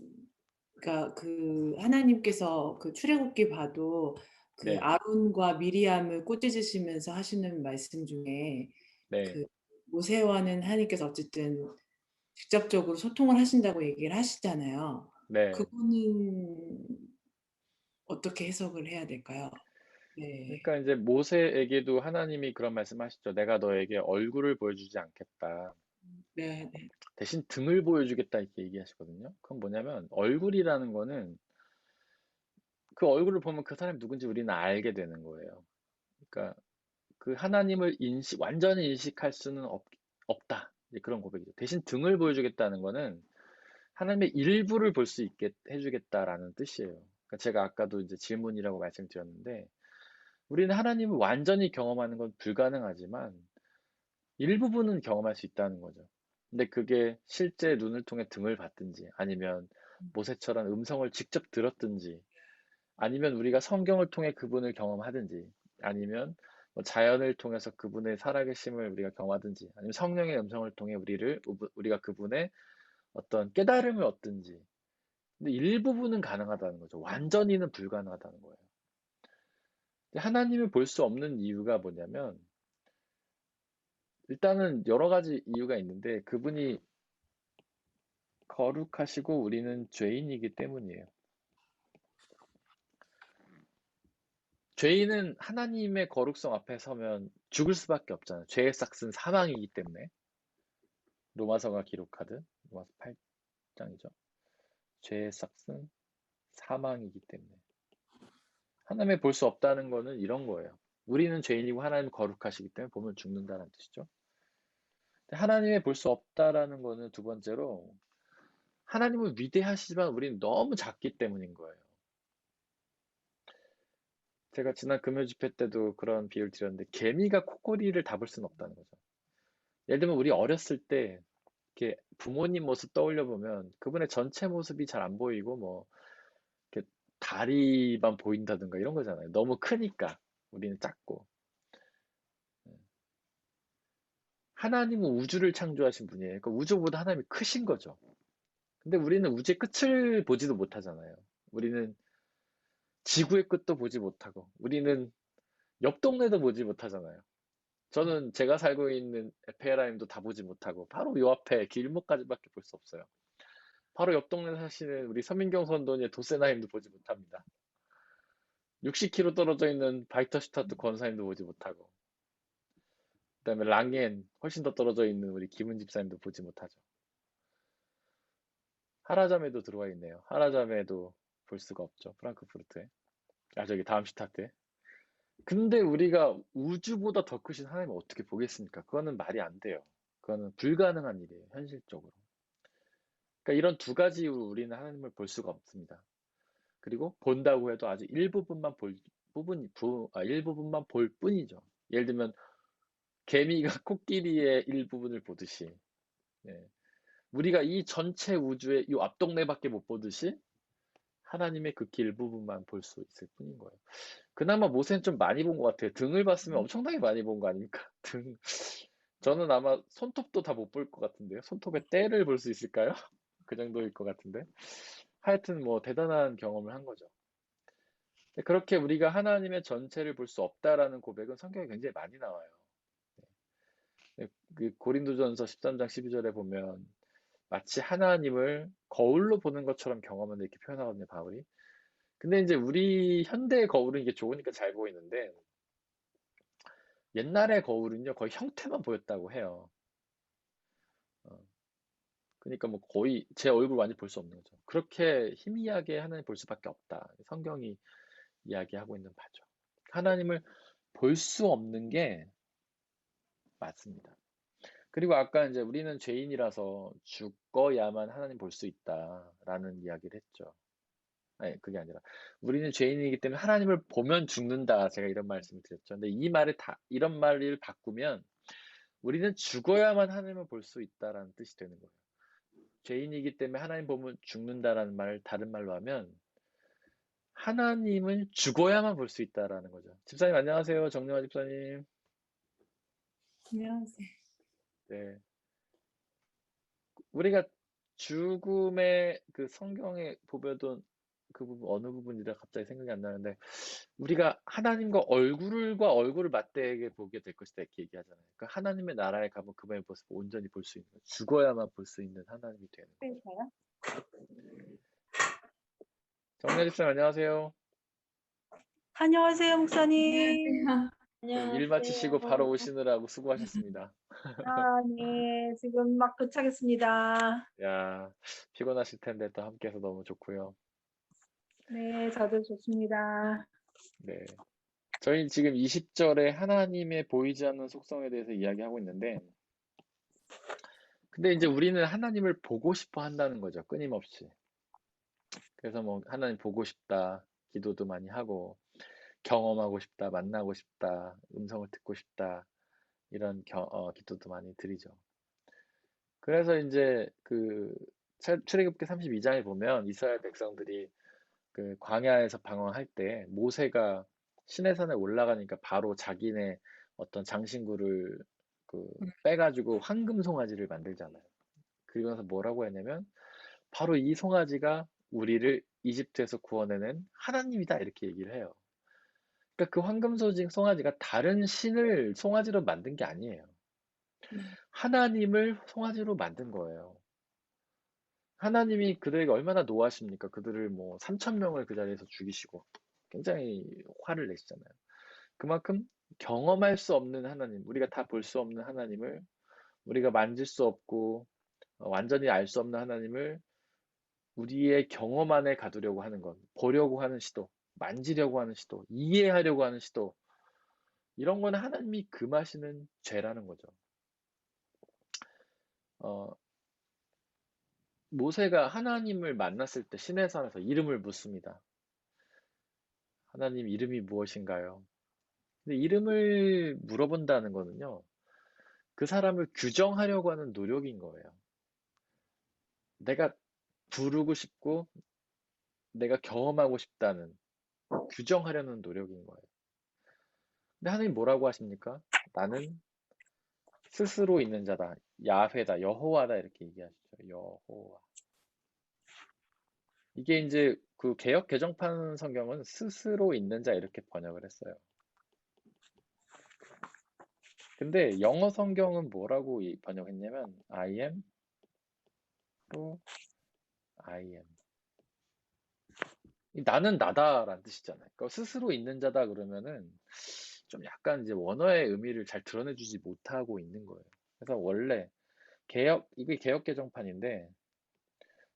그러니까 그 하나님께서 그 출애굽기 봐도 그 네, 아론과 미리암을 꼬집으시면서 하시는 말씀 중에 네, 그 모세와는 하나님께서 어쨌든 직접적으로 소통을 하신다고 얘기를 하시잖아요. 네. 그거는 어떻게 해석을 해야 될까요? 네. 그러니까 이제 모세에게도 하나님이 그런 말씀하시죠. 내가 너에게 얼굴을 보여주지 않겠다. 네, 네. 대신 등을 보여주겠다 이렇게 얘기하시거든요. 그건 뭐냐면 얼굴이라는 거는 그 얼굴을 보면 그 사람이 누군지 우리는 알게 되는 거예요. 그러니까 그 하나님을 완전히 인식할 수는 없다. 이제 그런 고백이죠. 대신 등을 보여주겠다는 거는 하나님의 일부를 볼 수 있게 해주겠다라는 뜻이에요. 그러니까 제가 아까도 이제 질문이라고 말씀드렸는데 우리는 하나님을 완전히 경험하는 건 불가능하지만 일부분은 경험할 수 있다는 거죠. 근데 그게 실제 눈을 통해 등을 봤든지 아니면 모세처럼 음성을 직접 들었든지 아니면 우리가 성경을 통해 그분을 경험하든지 아니면 뭐 자연을 통해서 그분의 살아계심을 우리가 경험하든지 아니면 성령의 음성을 통해 우리가 그분의 어떤 깨달음을 얻든지 근데 일부분은 가능하다는 거죠. 완전히는 불가능하다는 거예요. 하나님을 볼 수 없는 이유가 뭐냐면 일단은 여러 가지 이유가 있는데 그분이 거룩하시고 우리는 죄인이기 때문이에요. 죄인은 하나님의 거룩성 앞에 서면 죽을 수밖에 없잖아요. 죄의 삭은 사망이기 때문에. 로마서가 기록하듯 로마서 8장이죠. 죄의 삭은 사망이기 때문에. 하나님을 볼 수 없다는 거는 이런 거예요. 우리는 죄인이고 하나님은 거룩하시기 때문에 보면 죽는다는 뜻이죠. 하나님을 볼 수 없다라는 거는 두 번째로 하나님은 위대하시지만 우리는 너무 작기 때문인 거예요. 제가 지난 금요 집회 때도 그런 비유를 드렸는데 개미가 코끼리를 잡을 수는 없다는 거죠. 예를 들면 우리 어렸을 때 이렇게 부모님 모습 떠올려 보면 그분의 전체 모습이 잘 안 보이고 뭐 이렇게 다리만 보인다든가 이런 거잖아요. 너무 크니까 우리는 작고 하나님은 우주를 창조하신 분이에요. 그러니까 우주보다 하나님이 크신 거죠. 근데 우리는 우주의 끝을 보지도 못하잖아요. 우리는 지구의 끝도 보지 못하고 우리는 옆 동네도 보지 못하잖아요. 저는 제가 살고 있는 에페라임도 다 보지 못하고 바로 요 앞에 길목까지밖에 볼 수 없어요. 바로 옆 동네 사시는 우리 서민경 선도의 도세나임도 보지 못합니다. 60km 떨어져 있는 바이터슈타트 권사님도 보지 못하고 그다음에 랑엔 훨씬 더 떨어져 있는 우리 김은 집사님도 보지 못하죠. 하라잠에도 들어와 있네요. 하라잠에도 볼 수가 없죠. 프랑크푸르트에. 아 저기 다음슈타트에. 근데 우리가 우주보다 더 크신 하나님을 어떻게 보겠습니까? 그거는 말이 안 돼요. 그거는 불가능한 일이에요. 현실적으로. 그러니까 이런 두 가지 이유로 우리는 하나님을 볼 수가 없습니다. 그리고 본다고 해도 아주 일부분만 볼 뿐이죠. 예를 들면 개미가 코끼리의 일부분을 보듯이 예, 우리가 이 전체 우주의 이 앞동네밖에 못 보듯이 하나님의 그 길 부분만 볼 수 있을 뿐인 거예요. 그나마 모세는 좀 많이 본 것 같아요. 등을 봤으면 엄청나게 많이 본 거 아닙니까? 등. 저는 아마 손톱도 다 못 볼 것 같은데요. 손톱의 때를 볼 수 있을까요? 그 정도일 것 같은데. 하여튼 뭐 대단한 경험을 한 거죠. 그렇게 우리가 하나님의 전체를 볼 수 없다라는 고백은 성경에 굉장히 많이 나와요. 그 고린도전서 13장 12절에 보면 마치 하나님을 거울로 보는 것처럼 경험한다 이렇게 표현하거든요, 바울이. 근데 이제 우리 현대의 거울은 이게 좋으니까 잘 보이는데 옛날의 거울은요 거의 형태만 보였다고 해요. 그러니까 뭐 거의 제 얼굴 완전히 볼 수 없는 거죠. 그렇게 희미하게 하나님 볼 수밖에 없다. 성경이 이야기하고 있는 바죠. 하나님을 볼 수 없는 게 맞습니다. 그리고 아까 이제 우리는 죄인이라서 죽어야만 하나님 볼 수 있다라는 이야기를 했죠. 아니, 그게 아니라 우리는 죄인이기 때문에 하나님을 보면 죽는다. 제가 이런 말씀을 드렸죠. 근데 이 말을 이런 말을 바꾸면 우리는 죽어야만 하나님을 볼 수 있다라는 뜻이 되는 거예요. 죄인이기 때문에 하나님 보면 죽는다라는 말을 다른 말로 하면 하나님을 죽어야만 볼 수 있다라는 거죠. 집사님 안녕하세요. 정영화 집사님. 안녕하세요. 네. 우리가 죽음의 그 성경에 보면은 그 부분 어느 부분이라 갑자기 생각이 안 나는데 우리가 하나님과 얼굴을 맞대게 보게 될 것이다 이렇게 얘기하잖아요. 그러니까 하나님의 나라에 가면 그분의 모습을 온전히 볼 수 있는 거예요. 죽어야만 볼 수 있는 하나님이 되는 거예요. 정래 집사님 안녕하세요. 안녕하세요, 목사님. 일 마치시고 바로 오시느라고 수고하셨습니다. 아, 네. 지금 막 도착했습니다. 야, 피곤하실 텐데 또 함께해서 너무 좋고요. 네, 저도 좋습니다. 네. 저희 지금 20절에 하나님의 보이지 않는 속성에 대해서 이야기하고 있는데, 근데 이제 우리는 하나님을 보고 싶어 한다는 거죠. 끊임없이. 그래서 뭐 하나님 보고 싶다, 기도도 많이 하고, 경험하고 싶다, 만나고 싶다, 음성을 듣고 싶다, 이런 기도도 많이 드리죠. 그래서 이제 그 출애굽기 32장에 보면 이스라엘 백성들이 그 광야에서 방황할 때 모세가 시내산에 올라가니까 바로 자기네 어떤 장신구를 그 빼가지고 황금 송아지를 만들잖아요. 그러면서 뭐라고 했냐면 바로 이 송아지가 우리를 이집트에서 구원해낸 하나님이다 이렇게 얘기를 해요. 그러니까 그 황금 송아지가 다른 신을 송아지로 만든 게 아니에요. 하나님을 송아지로 만든 거예요. 하나님이 그들에게 얼마나 노하십니까? 그들을 뭐 3천 명을 그 자리에서 죽이시고 굉장히 화를 내시잖아요. 그만큼 경험할 수 없는 하나님, 우리가 다 볼 수 없는 하나님을 우리가 만질 수 없고 완전히 알 수 없는 하나님을 우리의 경험 안에 가두려고 하는 것, 보려고 하는 시도, 만지려고 하는 시도, 이해하려고 하는 시도, 이런 거는 하나님이 금하시는 죄라는 거죠. 모세가 하나님을 만났을 때 시내산에서 이름을 묻습니다. 하나님 이름이 무엇인가요? 근데 이름을 물어본다는 거는요, 그 사람을 규정하려고 하는 노력인 거예요. 내가 부르고 싶고, 내가 경험하고 싶다는 규정하려는 노력인 거예요. 근데 하나님 뭐라고 하십니까? 나는 스스로 있는 자다. 야훼다. 여호와다. 이렇게 얘기하시죠. 여호와. 이게 이제 그 개역 개정판 성경은 스스로 있는 자 이렇게 번역을 했어요. 근데 영어 성경은 뭐라고 번역했냐면 I am 또 I am. 나는 나다라는 뜻이잖아요. 그러니까 스스로 있는 자다 그러면은 좀 약간 이제 원어의 의미를 잘 드러내주지 못하고 있는 거예요. 그래서 원래 이게 개역 개정판인데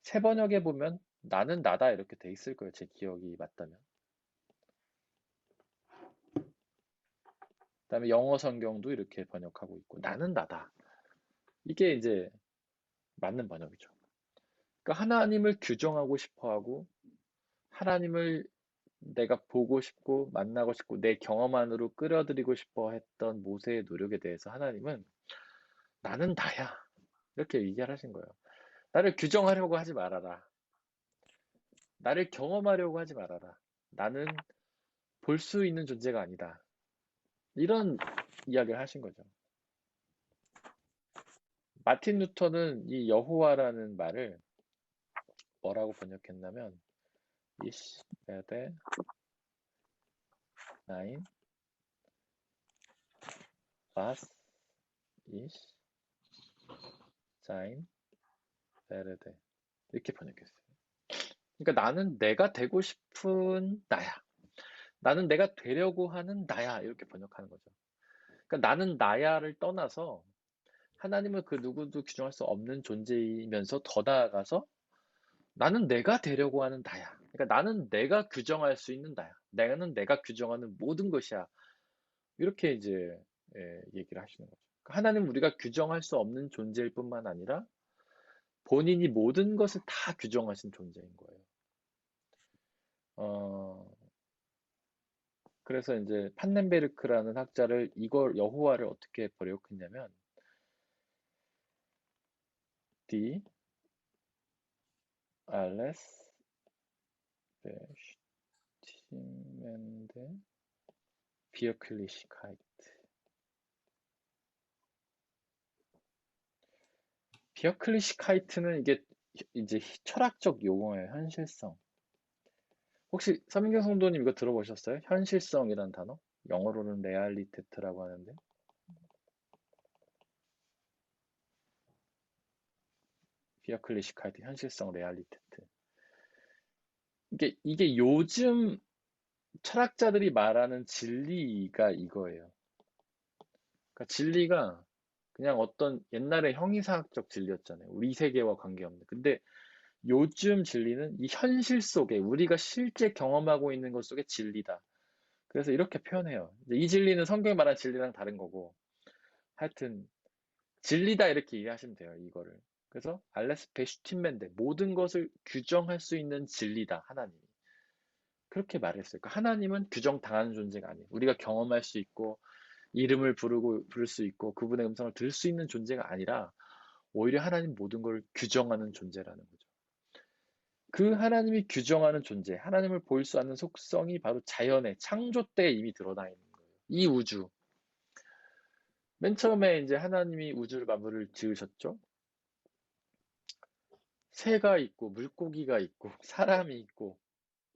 새 번역에 보면 나는 나다 이렇게 돼 있을 거예요. 제 기억이 맞다면. 그다음에 영어 성경도 이렇게 번역하고 있고 나는 나다. 이게 이제 맞는 번역이죠. 그러니까 하나님을 규정하고 싶어 하고 하나님을 내가 보고 싶고 만나고 싶고 내 경험 안으로 끌어들이고 싶어 했던 모세의 노력에 대해서 하나님은 나는 나야 이렇게 얘기를 하신 거예요. 나를 규정하려고 하지 말아라. 나를 경험하려고 하지 말아라. 나는 볼 수 있는 존재가 아니다. 이런 이야기를 하신 거죠. 마틴 루터는 이 여호와라는 말을 뭐라고 번역했냐면 Ich werde nein was ich sein werde 이렇게 번역했어요. 그러니까 나는 내가 되고 싶은 나야. 나는 내가 되려고 하는 나야. 이렇게 번역하는 거죠. 그러니까 나는 나야를 떠나서 하나님은 그 누구도 규정할 수 없는 존재이면서 더 나아가서 나는 내가 되려고 하는 나야. 그러니까 나는 내가 규정할 수 있는 나야. 나는 내가 규정하는 모든 것이야. 이렇게 이제 얘기를 하시는 거죠. 그러니까 하나님은 우리가 규정할 수 없는 존재일 뿐만 아니라 본인이 모든 것을 다 규정하신 존재인 거예요. 그래서 이제 판넨베르크라는 학자를 이걸 여호와를 어떻게 번역했냐면 Die alles bestimmende Wirklichkeit. 비어클리시카이트는 이게 이제 철학적 용어예요. 현실성. 혹시 서민경 성도님 이거 들어보셨어요? 현실성이란 단어? 영어로는 레알리테트라고 하는데. 비어클리시카이트, 현실성, 레알리테트. 이게 요즘 철학자들이 말하는 진리가 이거예요. 그러니까 진리가 그냥 어떤 옛날에 형이상학적 진리였잖아요. 우리 세계와 관계없는. 근데 요즘 진리는 이 현실 속에 우리가 실제 경험하고 있는 것 속에 진리다. 그래서 이렇게 표현해요. 이제 이 진리는 성경이 말하는 진리랑 다른 거고 하여튼 진리다 이렇게 이해하시면 돼요. 이거를. 그래서 알레스 베슈틴맨데 모든 것을 규정할 수 있는 진리다. 하나님이. 그렇게 말했어요. 그러니까 하나님은 규정당하는 존재가 아니에요. 우리가 경험할 수 있고 이름을 부를 수 있고 그분의 음성을 들을 수 있는 존재가 아니라 오히려 하나님 모든 걸 규정하는 존재라는 거죠. 그 하나님이 규정하는 존재, 하나님을 볼 수 없는 속성이 바로 자연의 창조 때에 이미 드러나 있는 거예요. 이 우주. 맨 처음에 이제 하나님이 우주를 만물을 지으셨죠. 새가 있고 물고기가 있고 사람이 있고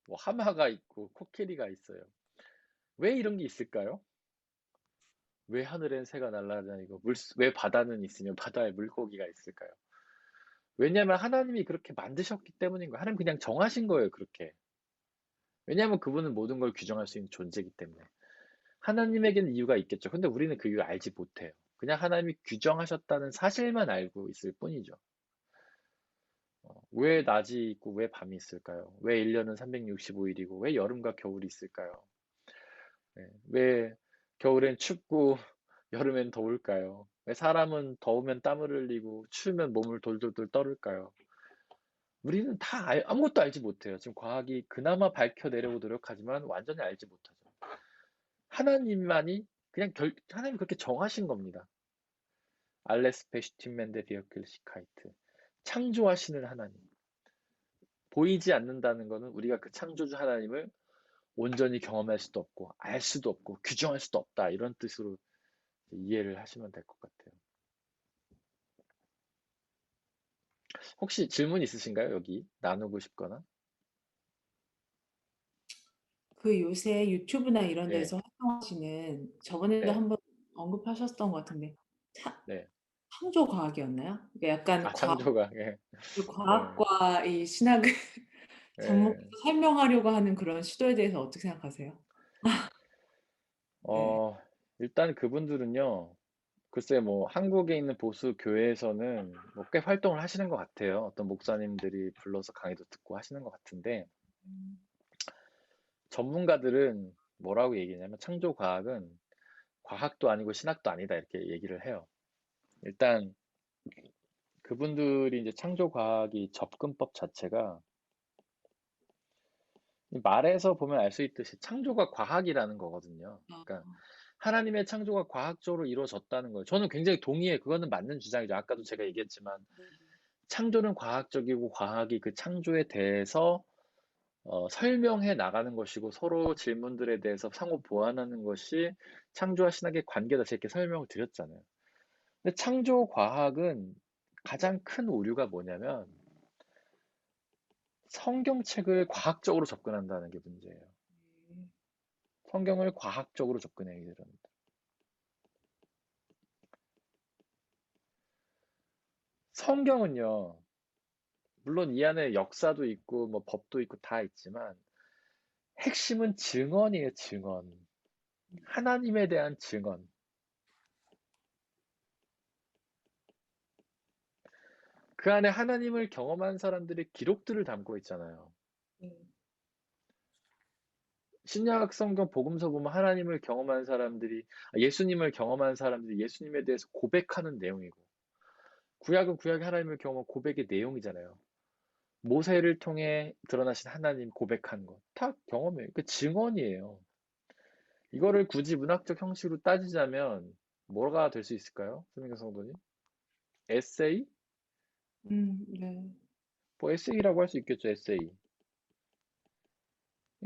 뭐 하마가 있고 코끼리가 있어요. 왜 이런 게 있을까요? 왜 하늘엔 새가 날아다니고 왜 바다는 있으면 바다에 물고기가 있을까요? 왜냐하면 하나님이 그렇게 만드셨기 때문인 거예요. 하나님 그냥 정하신 거예요, 그렇게. 왜냐하면 그분은 모든 걸 규정할 수 있는 존재이기 때문에. 하나님에게는 이유가 있겠죠. 근데 우리는 그 이유를 알지 못해요. 그냥 하나님이 규정하셨다는 사실만 알고 있을 뿐이죠. 왜 낮이 있고 왜 밤이 있을까요? 왜 1년은 365일이고 왜 여름과 겨울이 있을까요? 왜 겨울엔 춥고 여름엔 더울까요? 왜 사람은 더우면 땀을 흘리고 추우면 몸을 돌돌돌 떨을까요? 우리는 다 아무것도 알지 못해요. 지금 과학이 그나마 밝혀내려고 노력하지만 완전히 알지 못하죠. 하나님만이 그냥 하나님이 그렇게 정하신 겁니다. 알레스 베슈틴맨데 비어클시카이트. 창조하시는 하나님. 보이지 않는다는 것은 우리가 그 창조주 하나님을 온전히 경험할 수도 없고 알 수도 없고 규정할 수도 없다. 이런 뜻으로 이해를 하시면 될 것 같아요. 혹시 질문 있으신가요? 여기 나누고 싶거나? 그 요새 유튜브나 이런 네, 데서 활동하시는 저번에도 네, 한번 언급하셨던 것 같은데 네. 창조 과학이었나요? 그러니까 약간 아, 창조가, 예, 네, 과학과 이 신학을 접목해서 예. 설명하려고 하는 그런 시도에 대해서 어떻게 생각하세요? 네. 일단 그분들은요, 글쎄 뭐 한국에 있는 보수 교회에서는 뭐 꽤 활동을 하시는 것 같아요. 어떤 목사님들이 불러서 강의도 듣고 하시는 것 같은데 전문가들은 뭐라고 얘기하냐면 창조 과학은 과학도 아니고 신학도 아니다 이렇게 얘기를 해요. 일단 그분들이 이제 창조 과학이 접근법 자체가 말에서 보면 알 수 있듯이 창조가 과학이라는 거거든요. 그러니까 하나님의 창조가 과학적으로 이루어졌다는 거예요. 저는 굉장히 동의해. 그거는 맞는 주장이죠. 아까도 제가 얘기했지만 창조는 과학적이고 과학이 그 창조에 대해서 설명해 나가는 것이고 서로 질문들에 대해서 상호 보완하는 것이 창조와 신학의 관계다. 제가 이렇게 설명을 드렸잖아요. 근데 창조 과학은 가장 큰 오류가 뭐냐면 성경책을 과학적으로 접근한다는 게 문제예요. 성경을 과학적으로 접근해야 됩니다. 성경은요, 물론 이 안에 역사도 있고 뭐 법도 있고 다 있지만 핵심은 증언이에요, 증언. 하나님에 대한 증언. 그 안에 하나님을 경험한 사람들의 기록들을 담고 있잖아요. 신약 성경 복음서 보면 하나님을 경험한 사람들이, 예수님을 경험한 사람들이 예수님에 대해서 고백하는 내용이고, 구약은 구약의 하나님을 경험한 고백의 내용이잖아요. 모세를 통해 드러나신 하나님 고백한 것. 다 경험이에요. 그 증언이에요. 이거를 굳이 문학적 형식으로 따지자면 뭐가 될 수 있을까요? 손민경 성도님? 에세이? 네. 뭐 에세이라고 할 수 있겠죠, 에세이.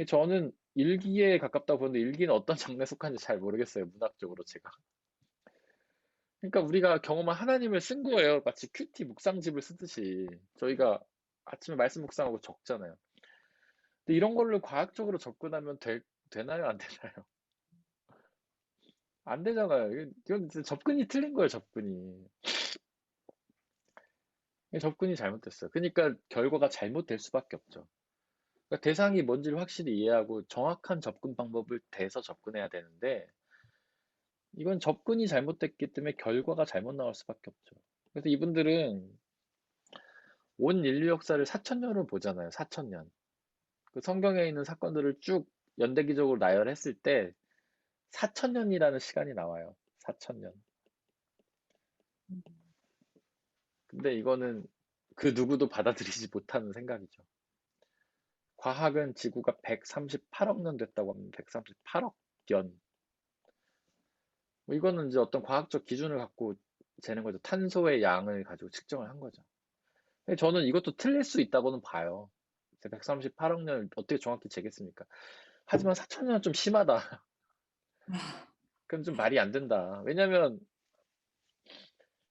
저는 일기에 가깝다고 보는데 일기는 어떤 장르에 속하는지 잘 모르겠어요, 문학적으로 제가. 그러니까 우리가 경험한 하나님을 쓴 거예요. 마치 큐티 묵상집을 쓰듯이. 저희가 아침에 말씀 묵상하고 적잖아요. 근데 이런 걸로 과학적으로 접근하면 되나요? 안 되나요? 안 되잖아요. 이건 진짜 접근이 틀린 거예요, 접근이. 접근이 잘못됐어요. 그러니까 결과가 잘못될 수밖에 없죠. 그러니까 대상이 뭔지를 확실히 이해하고 정확한 접근 방법을 대서 접근해야 되는데 이건 접근이 잘못됐기 때문에 결과가 잘못 나올 수밖에 없죠. 그래서 이분들은 온 인류 역사를 4,000년을 보잖아요. 4,000년. 그 성경에 있는 사건들을 쭉 연대기적으로 나열했을 때 4,000년이라는 시간이 나와요. 4,000년. 근데 이거는 그 누구도 받아들이지 못하는 생각이죠. 과학은 지구가 138억 년 됐다고 합니다. 138억 년. 뭐 이거는 이제 어떤 과학적 기준을 갖고 재는 거죠. 탄소의 양을 가지고 측정을 한 거죠. 근데 저는 이것도 틀릴 수 있다고는 봐요. 138억 년을 어떻게 정확히 재겠습니까? 하지만 4,000년은 좀 심하다. 그럼 좀 말이 안 된다. 왜냐면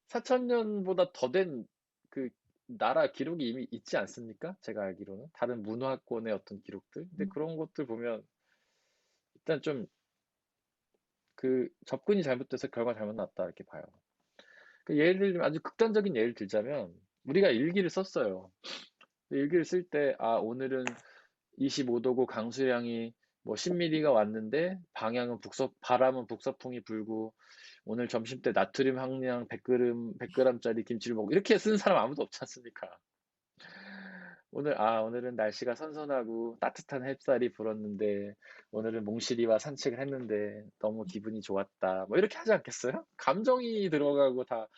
4,000년보다 더 된 그 나라 기록이 이미 있지 않습니까? 제가 알기로는 다른 문화권의 어떤 기록들. 근데 그런 것들 보면 일단 좀 그 접근이 잘못돼서 결과 잘못 났다 이렇게 봐요. 그 예를 들면 아주 극단적인 예를 들자면 우리가 일기를 썼어요. 일기를 쓸 때 오늘은 25도고 강수량이 뭐 10mm가 왔는데 방향은 바람은 북서풍이 불고 오늘 점심 때 나트륨 함량 100g짜리 김치를 먹고 이렇게 쓴 사람 아무도 없지 않습니까? 오늘은 날씨가 선선하고 따뜻한 햇살이 불었는데 오늘은 몽실이와 산책을 했는데 너무 기분이 좋았다. 뭐 이렇게 하지 않겠어요? 감정이 들어가고 다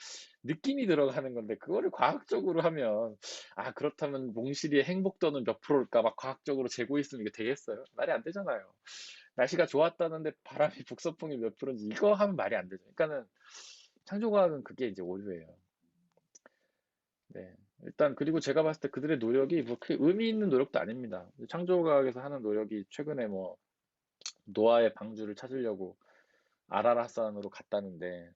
느낌이 들어가는 건데 그거를 과학적으로 하면 그렇다면 몽실이의 행복도는 몇 프로일까 막 과학적으로 재고 있으면 이게 되겠어요? 말이 안 되잖아요. 날씨가 좋았다는데 바람이 북서풍이 몇 프로인지 이거 하면 말이 안 되죠. 그러니까는 창조과학은 그게 이제 오류예요. 네. 일단 그리고 제가 봤을 때 그들의 노력이 뭐 크게 의미 있는 노력도 아닙니다. 창조과학에서 하는 노력이 최근에 뭐 노아의 방주를 찾으려고 아라라산으로 갔다는데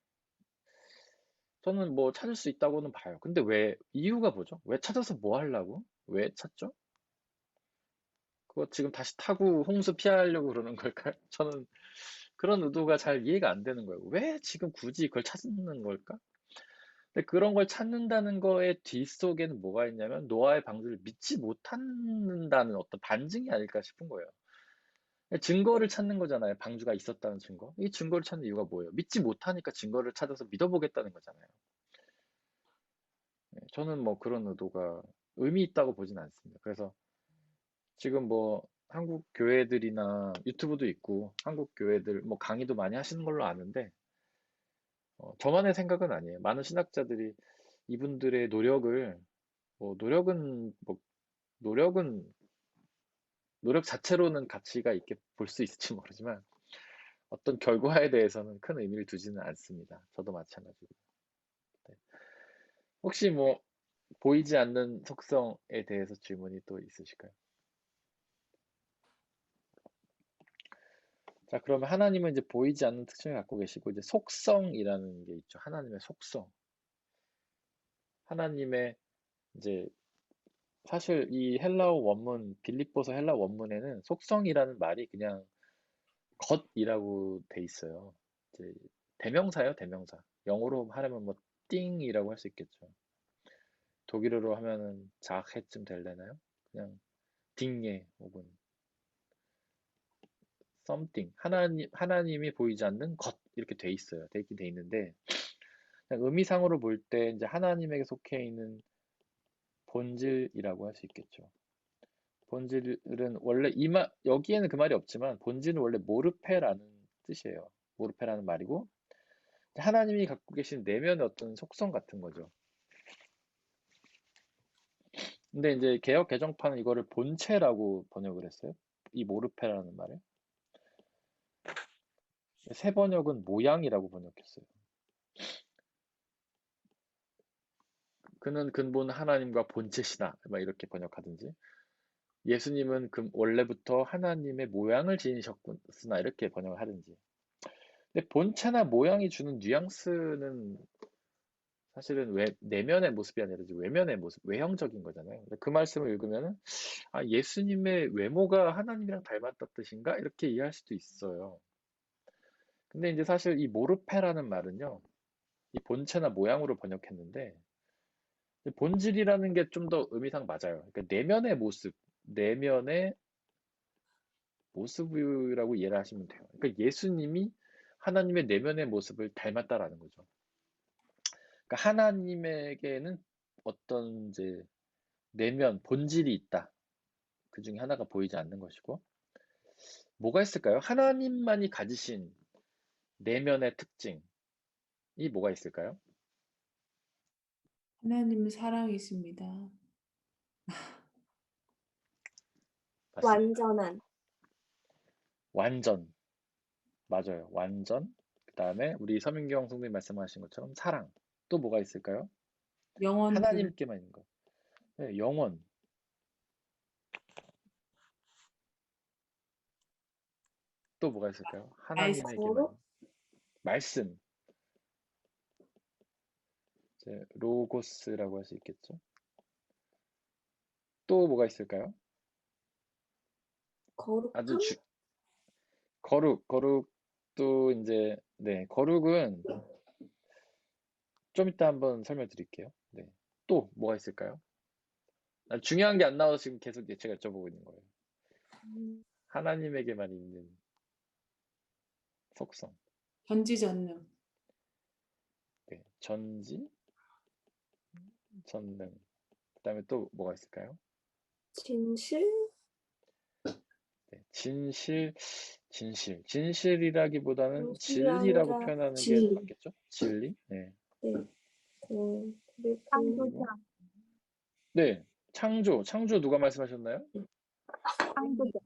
저는 뭐 찾을 수 있다고는 봐요. 근데 왜 이유가 뭐죠? 왜 찾아서 뭐 하려고? 왜 찾죠? 그거 지금 다시 타고 홍수 피하려고 그러는 걸까요? 저는 그런 의도가 잘 이해가 안 되는 거예요. 왜 지금 굳이 그걸 찾는 걸까? 근데 그런 걸 찾는다는 거의 뒷속에는 뭐가 있냐면 노아의 방주를 믿지 못한다는 어떤 반증이 아닐까 싶은 거예요. 증거를 찾는 거잖아요. 방주가 있었다는 증거. 이 증거를 찾는 이유가 뭐예요? 믿지 못하니까 증거를 찾아서 믿어보겠다는 거잖아요. 저는 뭐 그런 의도가 의미 있다고 보진 않습니다. 그래서 지금 뭐 한국 교회들이나 유튜브도 있고 한국 교회들 뭐 강의도 많이 하시는 걸로 아는데 저만의 생각은 아니에요. 많은 신학자들이 이분들의 노력을 노력은 노력 자체로는 가치가 있게 볼 수 있을지 모르지만 어떤 결과에 대해서는 큰 의미를 두지는 않습니다. 저도 마찬가지고. 네. 혹시 뭐 보이지 않는 속성에 대해서 질문이 또 있으실까요? 자, 그러면 하나님은 이제 보이지 않는 특징을 갖고 계시고, 이제 속성이라는 게 있죠. 하나님의 속성. 하나님의 이제 사실 이 헬라어 원문, 빌립보서 헬라어 원문에는 속성이라는 말이 그냥 것이라고 돼 있어요. 이제 대명사예요, 대명사. 영어로 하려면 뭐 띵이라고 할 수 있겠죠. 독일어로 하면은 자해쯤 될려나요? 그냥 딩예 혹은 something. 하나님이 보이지 않는 것 이렇게 돼 있어요. 돼 있긴 돼 있는데 그냥 의미상으로 볼 때 이제 하나님에게 속해 있는 본질이라고 할 수 있겠죠. 본질은 원래 여기에는 그 말이 없지만 본질은 원래 모르페라는 뜻이에요. 모르페라는 말이고 하나님이 갖고 계신 내면의 어떤 속성 같은 거죠. 근데 이제 개역 개정판은 이거를 본체라고 번역을 했어요. 이 모르페라는 말을. 새 번역은 모양이라고 번역했어요. 그는 근본 하나님과 본체시나 막 이렇게 번역하든지 예수님은 원래부터 하나님의 모양을 지니셨으나 이렇게 번역을 하든지. 근데 본체나 모양이 주는 뉘앙스는 사실은 내면의 모습이 아니라 외면의 모습, 외형적인 거잖아요. 그 말씀을 읽으면은 예수님의 외모가 하나님이랑 닮았다 뜻인가? 이렇게 이해할 수도 있어요. 근데 이제 사실 이 모르페라는 말은요, 이 본체나 모양으로 번역했는데 본질이라는 게 좀 더 의미상 맞아요. 그러니까 내면의 모습이라고 이해를 하시면 돼요. 그러니까 예수님이 하나님의 내면의 모습을 닮았다라는 거죠. 그러니까 하나님에게는 어떤 이제 내면, 본질이 있다. 그 중에 하나가 보이지 않는 것이고. 뭐가 있을까요? 하나님만이 가지신 내면의 특징이 뭐가 있을까요? 하나님은 사랑이십니다. 맞습니다. 완전한. 완전. 맞아요. 완전. 그 다음에 우리 서민경 선생님 말씀하신 것처럼 사랑. 또 뭐가 있을까요? 영원큼, 하나님께만 있는 것. 네, 영원. 또 뭐가 있을까요? 하나님에게만. 말씀. 이제 로고스라고 할 수 있겠죠. 또 뭐가 있을까요? 거룩함? 거룩도 이제, 네, 거룩은 좀 이따 한번 설명드릴게요. 네. 또 뭐가 있을까요? 중요한 게 안 나와서 지금 계속 제가 여쭤보고 있는 거예요. 하나님에게만 있는 속성. 전지전능, 네. 전능. 그 다음에 또 뭐가 있을까요? 진실? 네. 진실이라기보다는 진리라고 아니라 표현하는 게 진리. 맞겠죠? 진리? 네. 네. 그리고 창조자, 네. 창조 누가 말씀하셨나요? 창조자.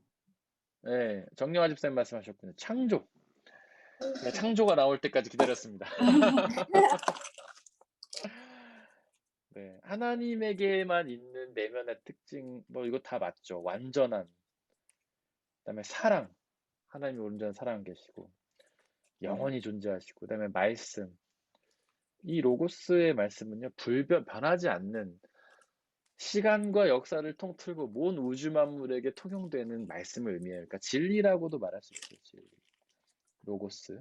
네. 정영아 집사님 말씀하셨군요. 창조. 네, 창조가 나올 때까지 기다렸습니다. 네. 하나님에게만 있는 내면의 특징, 뭐 이거 다 맞죠. 완전한. 그다음에 사랑. 하나님이 온전한 사랑 계시고 영원히 존재하시고 그다음에 말씀. 이 로고스의 말씀은요. 변하지 않는 시간과 역사를 통틀고 모든 우주 만물에게 통용되는 말씀을 의미해요. 그러니까 진리라고도 말할 수 있어요. 진리. 로고스.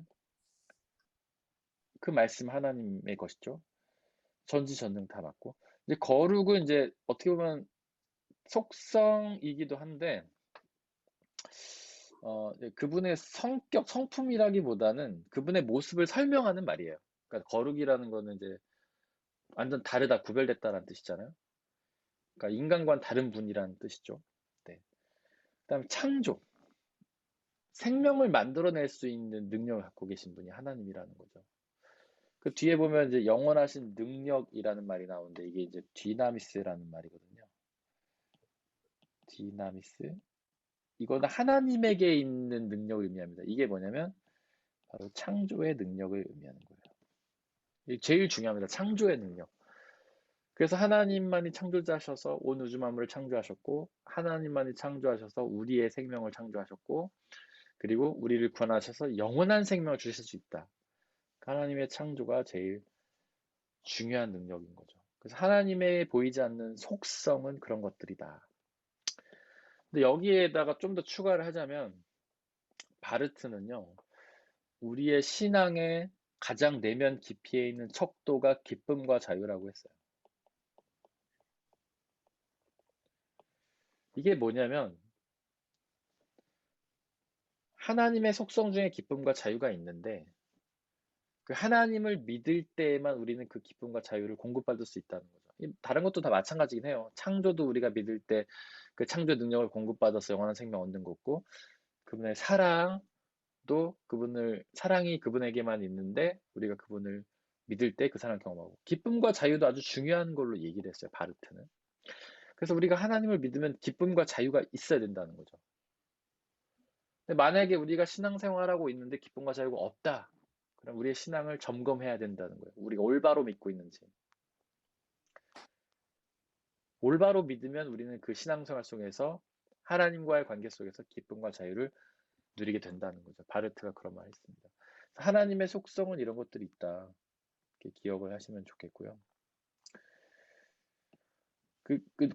그 말씀 하나님의 것이죠. 전지전능 다 맞고. 이제 거룩은 이제 어떻게 보면 속성이기도 한데 그분의 성품이라기보다는 그분의 모습을 설명하는 말이에요. 그러니까 거룩이라는 거는 이제 완전 다르다, 구별됐다라는 뜻이잖아요. 그러니까 인간과는 다른 분이라는 뜻이죠. 네. 그다음에 창조, 생명을 만들어낼 수 있는 능력을 갖고 계신 분이 하나님이라는 거죠. 그 뒤에 보면 이제 영원하신 능력이라는 말이 나오는데 이게 이제 디나미스라는 말이거든요. 디나미스. 이거는 하나님에게 있는 능력을 의미합니다. 이게 뭐냐면 바로 창조의 능력을 의미하는 거예요. 이게 제일 중요합니다. 창조의 능력. 그래서 하나님만이 창조자셔서 온 우주 만물을 창조하셨고 하나님만이 창조하셔서 우리의 생명을 창조하셨고 그리고 우리를 구원하셔서 영원한 생명을 주실 수 있다. 하나님의 창조가 제일 중요한 능력인 거죠. 그래서 하나님의 보이지 않는 속성은 그런 것들이다. 근데 여기에다가 좀 더 추가를 하자면 바르트는요, 우리의 신앙의 가장 내면 깊이에 있는 척도가 기쁨과 자유라고 했어요. 이게 뭐냐면 하나님의 속성 중에 기쁨과 자유가 있는데 그 하나님을 믿을 때에만 우리는 그 기쁨과 자유를 공급받을 수 있다는 거죠. 다른 것도 다 마찬가지긴 해요. 창조도 우리가 믿을 때 그 창조 능력을 공급받아서 영원한 생명 얻는 거고, 그분의 사랑도 사랑이 그분에게만 있는데 우리가 그분을 믿을 때 그 사랑을 경험하고, 기쁨과 자유도 아주 중요한 걸로 얘기를 했어요, 바르트는. 그래서 우리가 하나님을 믿으면 기쁨과 자유가 있어야 된다는 거죠. 근데 만약에 우리가 신앙생활하고 있는데 기쁨과 자유가 없다. 그럼 우리의 신앙을 점검해야 된다는 거예요. 우리가 올바로 믿고 있는지. 올바로 믿으면 우리는 그 신앙생활 속에서 하나님과의 관계 속에서 기쁨과 자유를 누리게 된다는 거죠. 바르트가 그런 말을 했습니다. 하나님의 속성은 이런 것들이 있다. 이렇게 기억을 하시면 좋겠고요.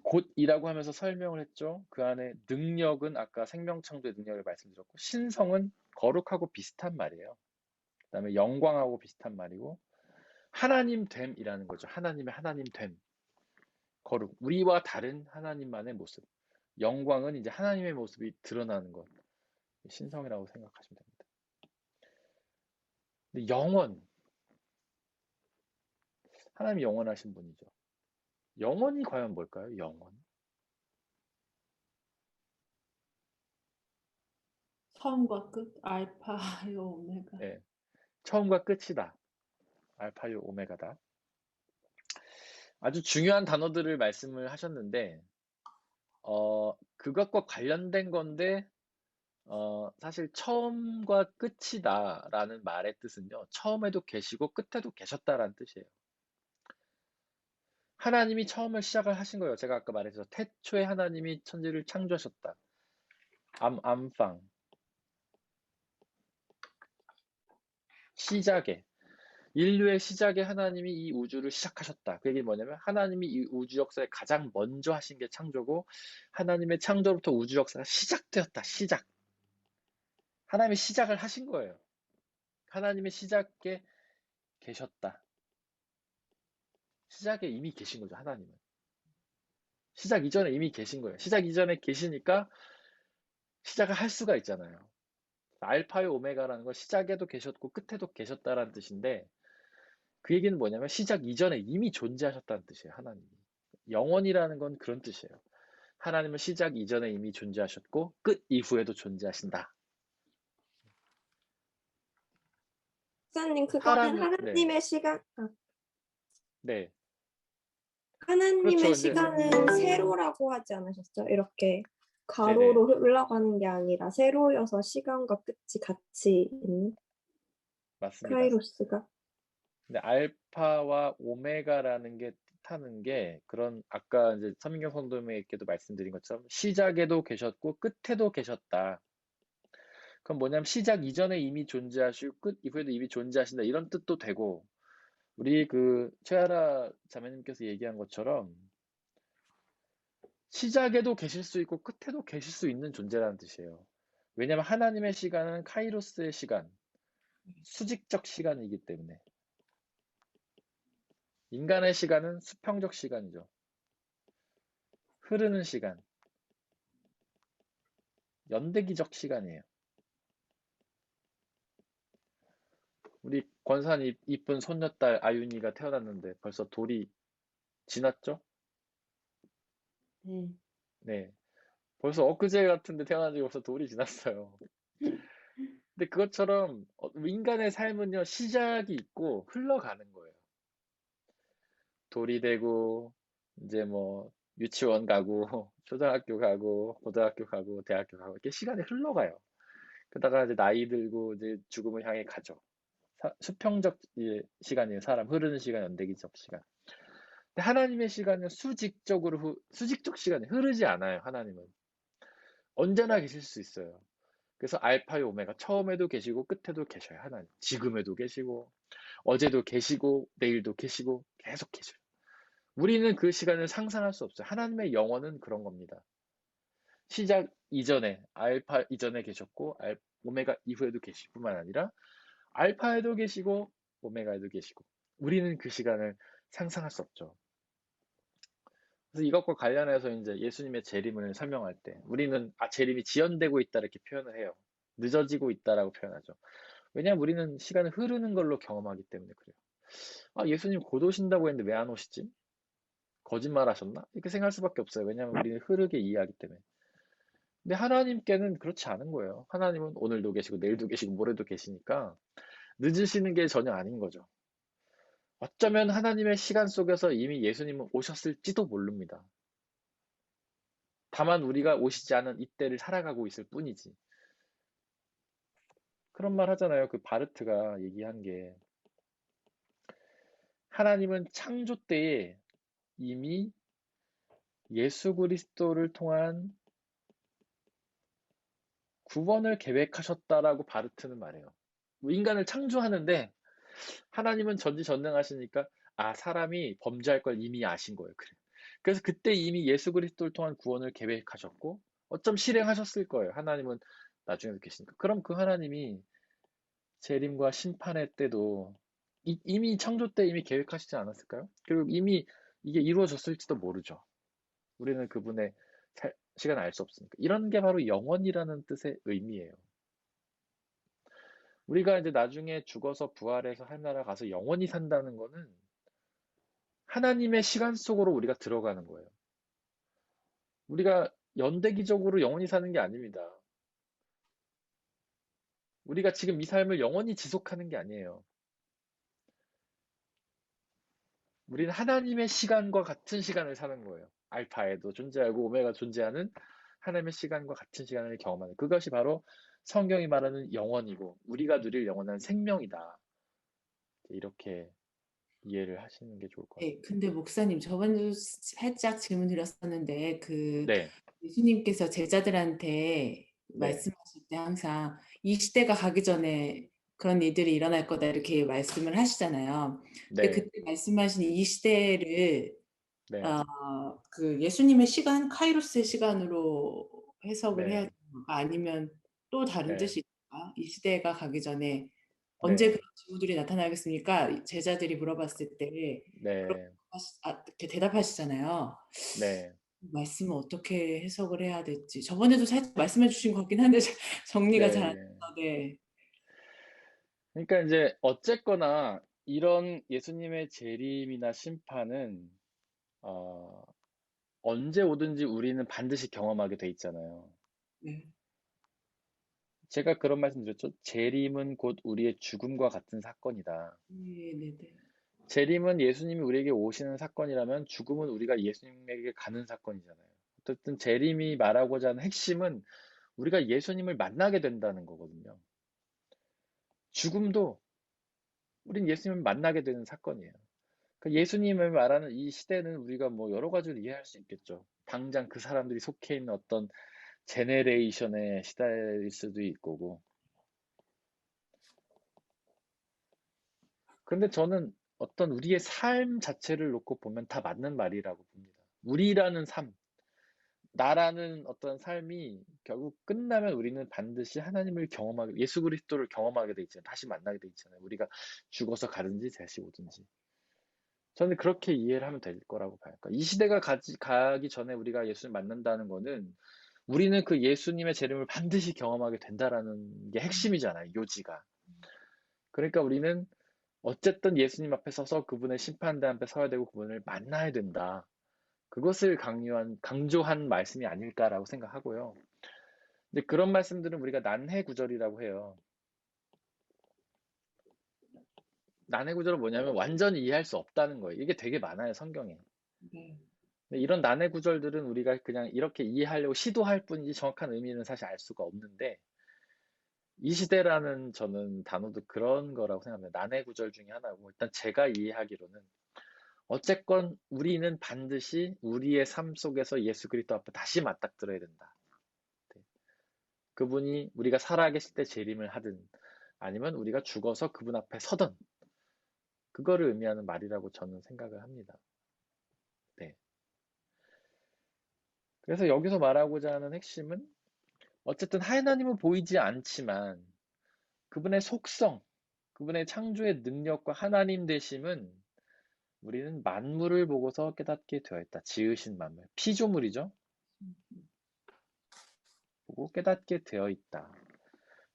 곧이라고 하면서 설명을 했죠. 그 안에 능력은 아까 생명창조의 능력을 말씀드렸고, 신성은 거룩하고 비슷한 말이에요. 그 다음에 영광하고 비슷한 말이고, 하나님 됨이라는 거죠. 하나님의 하나님 됨. 거룩. 우리와 다른 하나님만의 모습. 영광은 이제 하나님의 모습이 드러나는 것. 신성이라고 생각하시면 됩니다. 근데 영원. 하나님이 영원하신 분이죠. 영원이 과연 뭘까요? 영원. 처음과 끝, 알파요, 오메가. 네. 처음과 끝이다. 알파요, 오메가다. 아주 중요한 단어들을 말씀을 하셨는데, 그것과 관련된 건데, 사실 처음과 끝이다라는 말의 뜻은요, 처음에도 계시고 끝에도 계셨다라는 뜻이에요. 하나님이 처음을 시작을 하신 거예요. 제가 아까 말했죠. 태초에 하나님이 천지를 창조하셨다. 암팡. 시작에. 인류의 시작에 하나님이 이 우주를 시작하셨다. 그 얘기는 뭐냐면 하나님이 이 우주 역사에 가장 먼저 하신 게 창조고, 하나님의 창조로부터 우주 역사가 시작되었다. 시작. 하나님이 시작을 하신 거예요. 하나님의 시작에 계셨다. 시작에 이미 계신 거죠, 하나님은. 시작 이전에 이미 계신 거예요. 시작 이전에 계시니까 시작을 할 수가 있잖아요. 알파요 오메가라는 건 시작에도 계셨고 끝에도 계셨다라는 뜻인데, 그 얘기는 뭐냐면 시작 이전에 이미 존재하셨다는 뜻이에요, 하나님이. 영원이라는 건 그런 뜻이에요. 하나님은 시작 이전에 이미 존재하셨고 끝 이후에도 존재하신다. 목사님, 그거는 사람은 하나님의 시간, 네. 하나님의 그렇죠. 이제 시간은 세로라고 하지 않으셨죠? 이렇게 가로로 흘러가는 게 아니라 세로여서 시간과 끝이 같이 있는 맞습니다. 카이로스가. 근데 알파와 오메가라는 게 뜻하는 게 그런 아까 이제 서민경 성도님께도 말씀드린 것처럼 시작에도 계셨고 끝에도 계셨다. 그럼 뭐냐면 시작 이전에 이미 존재하시고 끝 이후에도 이미 존재하신다, 이런 뜻도 되고, 우리 그 최하라 자매님께서 얘기한 것처럼 시작에도 계실 수 있고 끝에도 계실 수 있는 존재라는 뜻이에요. 왜냐하면 하나님의 시간은 카이로스의 시간, 수직적 시간이기 때문에. 인간의 시간은 수평적 시간이죠. 흐르는 시간, 연대기적 시간이에요. 우리 권산 이쁜 손녀딸 아윤이가 태어났는데 벌써 돌이 지났죠? 네. 네. 벌써 엊그제 같은데 태어난 지 벌써 돌이 지났어요. 근데 그것처럼 인간의 삶은요, 시작이 있고 흘러가는 거예요. 돌이 되고, 이제 뭐, 유치원 가고, 초등학교 가고, 고등학교 가고, 대학교 가고, 이렇게 시간이 흘러가요. 그러다가 이제 나이 들고 이제 죽음을 향해 가죠. 수평적 시간이에요. 사람 흐르는 시간, 연대기적 시간. 근데 하나님의 시간은 수직적 시간이 흐르지 않아요. 하나님은 언제나 계실 수 있어요. 그래서 알파요 오메가, 처음에도 계시고 끝에도 계셔요. 하나님. 지금에도 계시고 어제도 계시고 내일도 계시고 계속 계셔요. 우리는 그 시간을 상상할 수 없어요. 하나님의 영원은 그런 겁니다. 시작 이전에, 알파 이전에 계셨고 오메가 이후에도 계실 뿐만 아니라 알파에도 계시고 오메가에도 계시고, 우리는 그 시간을 상상할 수 없죠. 그래서 이것과 관련해서 이제 예수님의 재림을 설명할 때 우리는 재림이 지연되고 있다 이렇게 표현을 해요. 늦어지고 있다라고 표현하죠. 왜냐하면 우리는 시간을 흐르는 걸로 경험하기 때문에 그래요. 예수님 곧 오신다고 했는데 왜 안 오시지? 거짓말 하셨나? 이렇게 생각할 수밖에 없어요. 왜냐하면 우리는 흐르게 이해하기 때문에. 근데 하나님께는 그렇지 않은 거예요. 하나님은 오늘도 계시고 내일도 계시고 모레도 계시니까 늦으시는 게 전혀 아닌 거죠. 어쩌면 하나님의 시간 속에서 이미 예수님은 오셨을지도 모릅니다. 다만 우리가 오시지 않은 이때를 살아가고 있을 뿐이지. 그런 말 하잖아요. 그 바르트가 얘기한 게, 하나님은 창조 때에 이미 예수 그리스도를 통한 구원을 계획하셨다라고 바르트는 말해요. 인간을 창조하는데 하나님은 전지전능하시니까 사람이 범죄할 걸 이미 아신 거예요. 그래서 그때 이미 예수 그리스도를 통한 구원을 계획하셨고 어쩜 실행하셨을 거예요. 하나님은 나중에도 계시니까. 그럼 그 하나님이 재림과 심판의 때도 이미 창조 때 이미 계획하시지 않았을까요? 그리고 이미 이게 이루어졌을지도 모르죠. 우리는 그분의 시간을 알 수 없으니까. 이런 게 바로 영원이라는 뜻의 의미예요. 우리가 이제 나중에 죽어서 부활해서 하늘나라 가서 영원히 산다는 거는 하나님의 시간 속으로 우리가 들어가는 거예요. 우리가 연대기적으로 영원히 사는 게 아닙니다. 우리가 지금 이 삶을 영원히 지속하는 게 아니에요. 우리는 하나님의 시간과 같은 시간을 사는 거예요. 알파에도 존재하고 오메가 존재하는 하나님의 시간과 같은 시간을 경험하는, 그것이 바로 성경이 말하는 영원이고 우리가 누릴 영원한 생명이다. 이렇게 이해를 하시는 게 좋을 것 같아요. 네, 근데 목사님 저번에도 살짝 질문 드렸었는데 네, 예수님께서 제자들한테 네, 말씀하실 때 항상 이 시대가 가기 전에 그런 일들이 일어날 거다 이렇게 말씀을 하시잖아요. 근데 네, 그때 말씀하신 이 시대를 네, 그 예수님의 시간, 카이로스의 시간으로 해석을 해야 네, 되는 건가? 아니면 또 다른 네, 뜻이 있을까? 이 시대가 가기 전에 언제 네, 그런 징후들이 나타나겠습니까? 제자들이 물어봤을 때 그렇게 네, 이렇게 대답하시잖아요. 네, 말씀을 어떻게 해석을 해야 될지 저번에도 살짝 말씀해 주신 것 같긴 한데 정리가 잘 안 네. 돼서 네. 그러니까 이제 어쨌거나 이런 예수님의 재림이나 심판은 어, 언제 오든지 우리는 반드시 경험하게 돼 있잖아요. 네. 제가 그런 말씀 드렸죠. 재림은 곧 우리의 죽음과 같은 사건이다. 네, 네, 네. 재림은 예수님이 우리에게 오시는 사건이라면 죽음은 우리가 예수님에게 가는 사건이잖아요. 어쨌든 재림이 말하고자 하는 핵심은 우리가 예수님을 만나게 된다는 거거든요. 죽음도 우린 예수님을 만나게 되는 사건이에요. 예수님을 말하는 이 시대는 우리가 뭐 여러 가지로 이해할 수 있겠죠. 당장 그 사람들이 속해 있는 어떤 제네레이션의 시대일 수도 있고. 그런데 저는 어떤 우리의 삶 자체를 놓고 보면 다 맞는 말이라고 봅니다. 우리라는 삶, 나라는 어떤 삶이 결국 끝나면 우리는 반드시 하나님을 경험하게, 예수 그리스도를 경험하게 돼 있잖아요. 다시 만나게 돼 있잖아요. 우리가 죽어서 가든지 다시 오든지. 저는 그렇게 이해를 하면 될 거라고 봐요. 그러니까 이 시대가 가기 전에 우리가 예수를 만난다는 거는 우리는 그 예수님의 재림을 반드시 경험하게 된다라는 게 핵심이잖아요. 요지가. 그러니까 우리는 어쨌든 예수님 앞에 서서 그분의 심판대 앞에 서야 되고 그분을 만나야 된다. 그것을 강조한 말씀이 아닐까라고 생각하고요. 근데 그런 말씀들은 우리가 난해 구절이라고 해요. 난해 구절은 뭐냐면 완전히 이해할 수 없다는 거예요. 이게 되게 많아요, 성경에. 네. 근데 이런 난해 구절들은 우리가 그냥 이렇게 이해하려고 시도할 뿐이지 정확한 의미는 사실 알 수가 없는데, 이 시대라는 저는 단어도 그런 거라고 생각합니다. 난해 구절 중에 하나고, 일단 제가 이해하기로는 어쨌건 우리는 반드시 우리의 삶 속에서 예수 그리스도 앞에 다시 맞닥뜨려야 된다. 네. 그분이 우리가 살아계실 때 재림을 하든 아니면 우리가 죽어서 그분 앞에 서든 그거를 의미하는 말이라고 저는 생각을 합니다. 네. 그래서 여기서 말하고자 하는 핵심은 어쨌든 하나님은 보이지 않지만 그분의 속성, 그분의 창조의 능력과 하나님 되심은 우리는 만물을 보고서 깨닫게 되어 있다. 지으신 만물. 피조물이죠. 보고 깨닫게 되어 있다.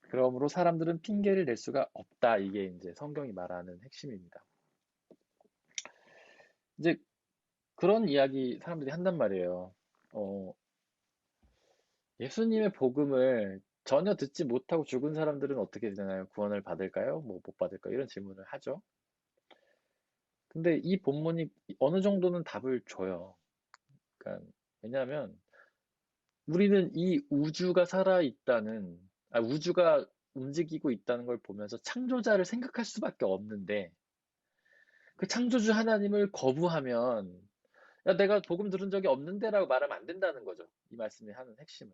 그러므로 사람들은 핑계를 낼 수가 없다. 이게 이제 성경이 말하는 핵심입니다. 이제 그런 이야기 사람들이 한단 말이에요. 예수님의 복음을 전혀 듣지 못하고 죽은 사람들은 어떻게 되나요? 구원을 받을까요? 뭐 못 받을까요? 이런 질문을 하죠. 근데 이 본문이 어느 정도는 답을 줘요. 그러니까 왜냐하면 우리는 이 우주가 살아있다는, 우주가 움직이고 있다는 걸 보면서 창조자를 생각할 수밖에 없는데 그 창조주 하나님을 거부하면 야, 내가 복음 들은 적이 없는데라고 말하면 안 된다는 거죠. 이 말씀이 하는 핵심은.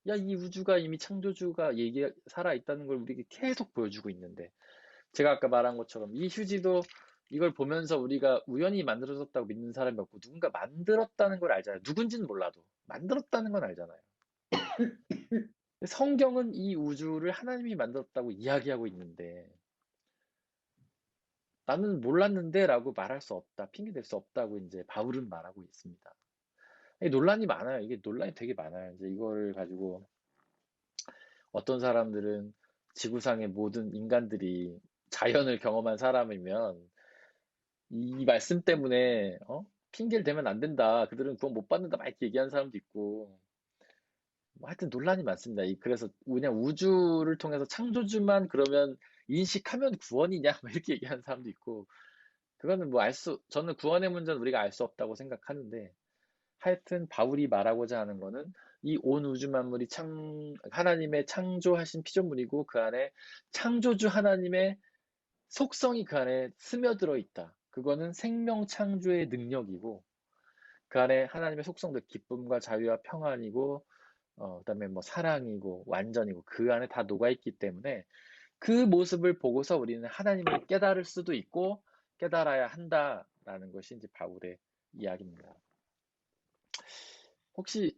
야, 이 우주가 이미 창조주가 살아있다는 걸 우리에게 계속 보여주고 있는데 제가 아까 말한 것처럼 이 휴지도 이걸 보면서 우리가 우연히 만들어졌다고 믿는 사람이 없고 누군가 만들었다는 걸 알잖아요. 누군지는 몰라도 만들었다는 건 알잖아요. 성경은 이 우주를 하나님이 만들었다고 이야기하고 있는데 나는 몰랐는데 라고 말할 수 없다. 핑계댈 수 없다고 이제 바울은 말하고 있습니다. 논란이 많아요. 이게 논란이 되게 많아요. 이제 이거를 가지고 어떤 사람들은 지구상의 모든 인간들이 자연을 경험한 사람이면 이 말씀 때문에 핑계를 대면 안 된다. 그들은 구원 못 받는다. 막 이렇게 얘기하는 사람도 있고 뭐 하여튼 논란이 많습니다. 그래서 그냥 우주를 통해서 창조주만 그러면 인식하면 구원이냐 막 이렇게 얘기하는 사람도 있고 그거는 뭐 저는 구원의 문제는 우리가 알 수 없다고 생각하는데 하여튼 바울이 말하고자 하는 거는 이 온 우주 만물이 하나님의 창조하신 피조물이고 그 안에 창조주 하나님의 속성이 그 안에 스며들어 있다. 그거는 생명 창조의 능력이고 그 안에 하나님의 속성들 기쁨과 자유와 평안이고 그다음에 뭐 사랑이고 완전이고 그 안에 다 녹아 있기 때문에 그 모습을 보고서 우리는 하나님을 깨달을 수도 있고 깨달아야 한다라는 것이 이제 바울의 이야기입니다. 혹시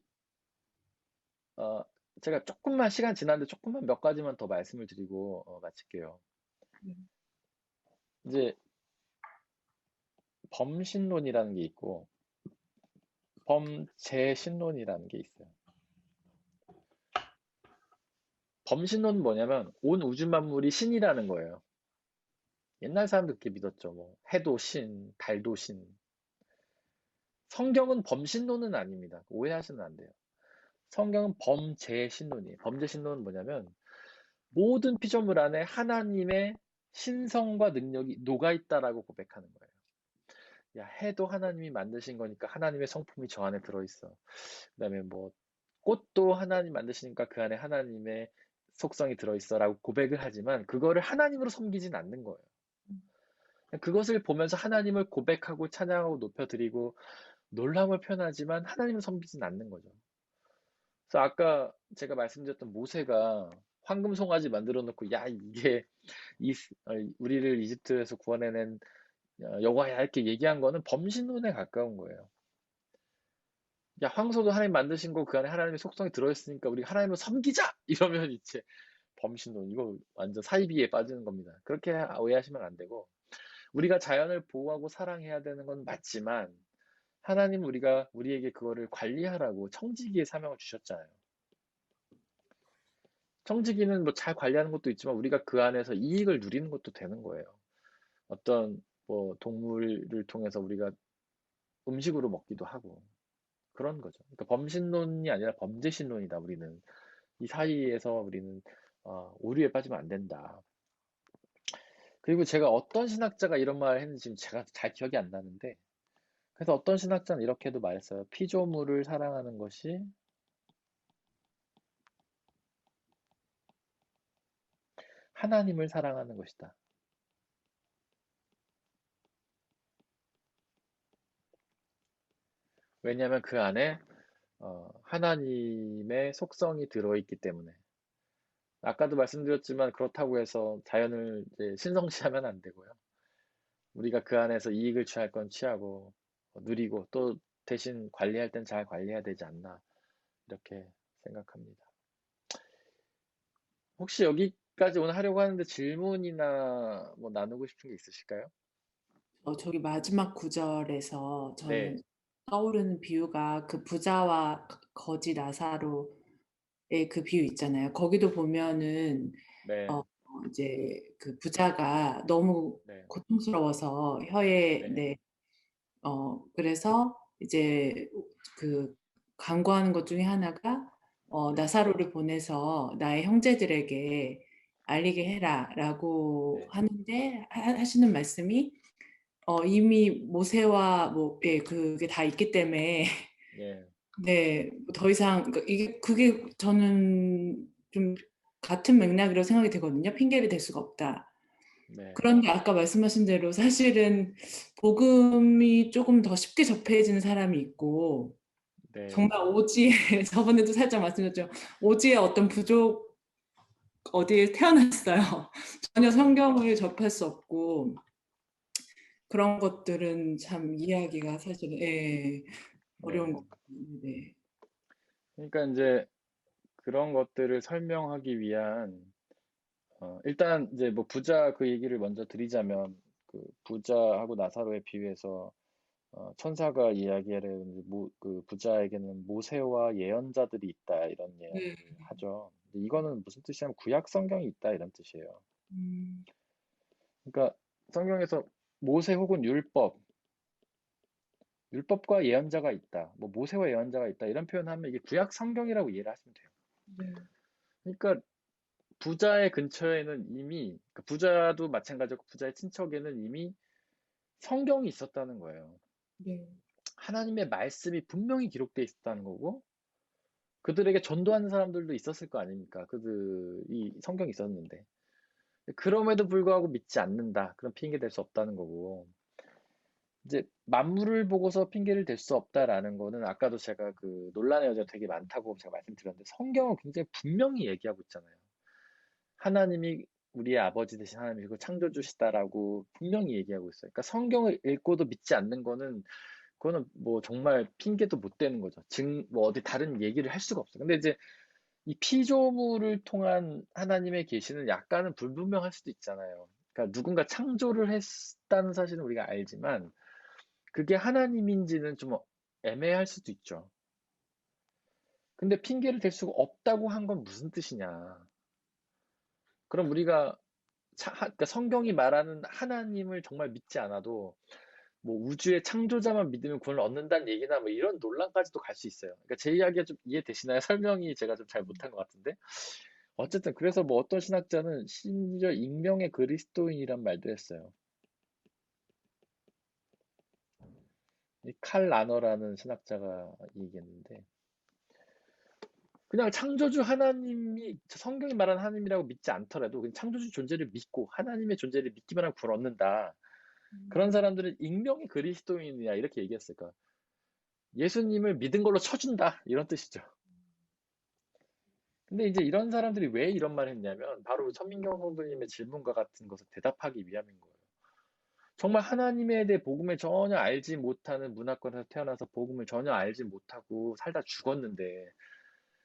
제가 조금만 시간 지났는데 조금만 몇 가지만 더 말씀을 드리고 마칠게요. 이제 범신론이라는 게 있고 범재신론이라는 게 있어요. 범신론은 뭐냐면 온 우주 만물이 신이라는 거예요. 옛날 사람들 그렇게 믿었죠. 뭐 해도 신, 달도 신. 성경은 범신론은 아닙니다. 오해하시면 안 돼요. 성경은 범재신론이에요. 범재신론은 뭐냐면 모든 피조물 안에 하나님의 신성과 능력이 녹아있다라고 고백하는 거예요. 야, 해도 하나님이 만드신 거니까 하나님의 성품이 저 안에 들어있어. 그 다음에 뭐 꽃도 하나님 만드시니까 그 안에 하나님의 속성이 들어있어라고 고백을 하지만 그거를 하나님으로 섬기진 않는 거예요. 그것을 보면서 하나님을 고백하고 찬양하고 높여드리고 놀라움을 표현하지만 하나님을 섬기진 않는 거죠. 그래서 아까 제가 말씀드렸던 모세가 황금 송아지 만들어 놓고 야 이게 우리를 이집트에서 구원해낸 여호와야 이렇게 얘기한 거는 범신론에 가까운 거예요. 야 황소도 하나님 만드신 거 그 안에 하나님의 속성이 들어있으니까 우리 하나님을 섬기자 이러면 이제 범신론 이거 완전 사이비에 빠지는 겁니다. 그렇게 오해하시면 안 되고 우리가 자연을 보호하고 사랑해야 되는 건 맞지만 하나님 우리에게 그거를 관리하라고 청지기의 사명을 주셨잖아요. 청지기는 뭐 잘 관리하는 것도 있지만 우리가 그 안에서 이익을 누리는 것도 되는 거예요. 어떤 뭐 동물을 통해서 우리가 음식으로 먹기도 하고 그런 거죠. 그러니까 범신론이 아니라 범죄신론이다. 우리는 이 사이에서 우리는 오류에 빠지면 안 된다. 그리고 제가 어떤 신학자가 이런 말을 했는지 지금 제가 잘 기억이 안 나는데 그래서 어떤 신학자는 이렇게도 말했어요. 피조물을 사랑하는 것이 하나님을 사랑하는 것이다. 왜냐하면 그 안에 하나님의 속성이 들어있기 때문에. 아까도 말씀드렸지만 그렇다고 해서 자연을 이제 신성시하면 안 되고요. 우리가 그 안에서 이익을 취할 건 취하고 누리고 또 대신 관리할 땐 잘 관리해야 되지 않나 이렇게 생각합니다. 혹시 여기까지 오늘 하려고 하는데 질문이나 뭐 나누고 싶은 게 있으실까요? 저기 마지막 구절에서 네, 저는 떠오르는 비유가 그 부자와 거지 나사로의 그 비유 있잖아요. 거기도 보면은 네, 이제 그 부자가 너무 네, 고통스러워서 혀에 네, 그래서 이제 그 간구하는 것 중에 하나가 네, 나사로를 보내서 나의 형제들에게 알리게 해라라고 네, 하는데 하시는 말씀이 이미 모세와 뭐 예, 그게 다 있기 때문에 예, 네, 더 이상 그게 저는 좀 같은 맥락이라고 생각이 되거든요. 핑계를 댈 수가 없다. 네, 그런데 아까 말씀하신 대로 사실은 복음이 조금 더 쉽게 접해지는 사람이 있고 네, 정말 오지에 저번에도 살짝 말씀드렸죠. 오지에 어떤 부족 어디에 태어났어요. 전혀 네, 성경을 접할 수 없고 그런 것들은 참 이해하기가 사실은 어려운 네. 것 같아요. 네. 그러니까 이제 그런 것들을 설명하기 위한 일단 이제 뭐 부자 그 얘기를 먼저 드리자면 그 부자하고 나사로의 비유에서 천사가 이야기하는 그 부자에게는 모세와 예언자들이 있다 이런 네. 이야기를 하죠. 근데 이거는 무슨 뜻이냐면 구약 성경이 있다 이런 뜻이에요. 음, 그러니까 성경에서 모세 혹은 율법과 예언자가 있다. 뭐 모세와 예언자가 있다. 이런 표현하면 이게 구약 성경이라고 이해를 하시면 돼요. 네. 그러니까 부자의 근처에는 이미 그 부자도 마찬가지고 부자의 친척에는 이미 성경이 있었다는 거예요. 네. 하나님의 말씀이 분명히 기록되어 있었다는 거고 그들에게 전도하는 사람들도 있었을 거 아닙니까? 그들이 성경이 있었는데 그럼에도 불구하고 믿지 않는다. 그럼 핑계 댈 수 없다는 거고 이제 만물을 보고서 핑계를 댈 수 없다라는 거는 아까도 제가 그 논란의 여지가 되게 많다고 제가 말씀드렸는데 성경은 굉장히 분명히 얘기하고 있잖아요. 하나님이 우리의 아버지 되신 하나님이고 창조주시다라고 분명히 얘기하고 있어요. 그러니까 성경을 읽고도 믿지 않는 거는 그거는 뭐 정말 핑계도 못 대는 거죠. 뭐 어디 다른 얘기를 할 수가 없어요. 근데 이제 이 피조물을 통한 하나님의 계시는 약간은 불분명할 수도 있잖아요. 그러니까 누군가 창조를 했다는 사실은 우리가 알지만 그게 하나님인지는 좀 애매할 수도 있죠. 근데 핑계를 댈 수가 없다고 한 건 무슨 뜻이냐? 그럼 우리가 그러니까 성경이 말하는 하나님을 정말 믿지 않아도 뭐 우주의 창조자만 믿으면 구원을 얻는다는 얘기나 뭐 이런 논란까지도 갈 수 있어요. 그러니까 제 이야기가 좀 이해되시나요? 설명이 제가 좀 잘 못한 것 같은데. 어쨌든 그래서 뭐 어떤 신학자는 심지어 익명의 그리스도인이란 말도 했어요. 이 칼 라너라는 신학자가 얘기했는데 그냥 창조주 하나님이 성경이 말하는 하나님이라고 믿지 않더라도 그냥 창조주 존재를 믿고 하나님의 존재를 믿기만 하면 구원 얻는다. 그런 사람들은 익명의 그리스도인이야 이렇게 얘기했을까? 예수님을 믿은 걸로 쳐준다 이런 뜻이죠. 근데 이제 이런 사람들이 왜 이런 말을 했냐면 바로 천민경 성도님의 질문과 같은 것을 대답하기 위함인 거예요. 정말 하나님에 대해 복음을 전혀 알지 못하는 문화권에서 태어나서 복음을 전혀 알지 못하고 살다 죽었는데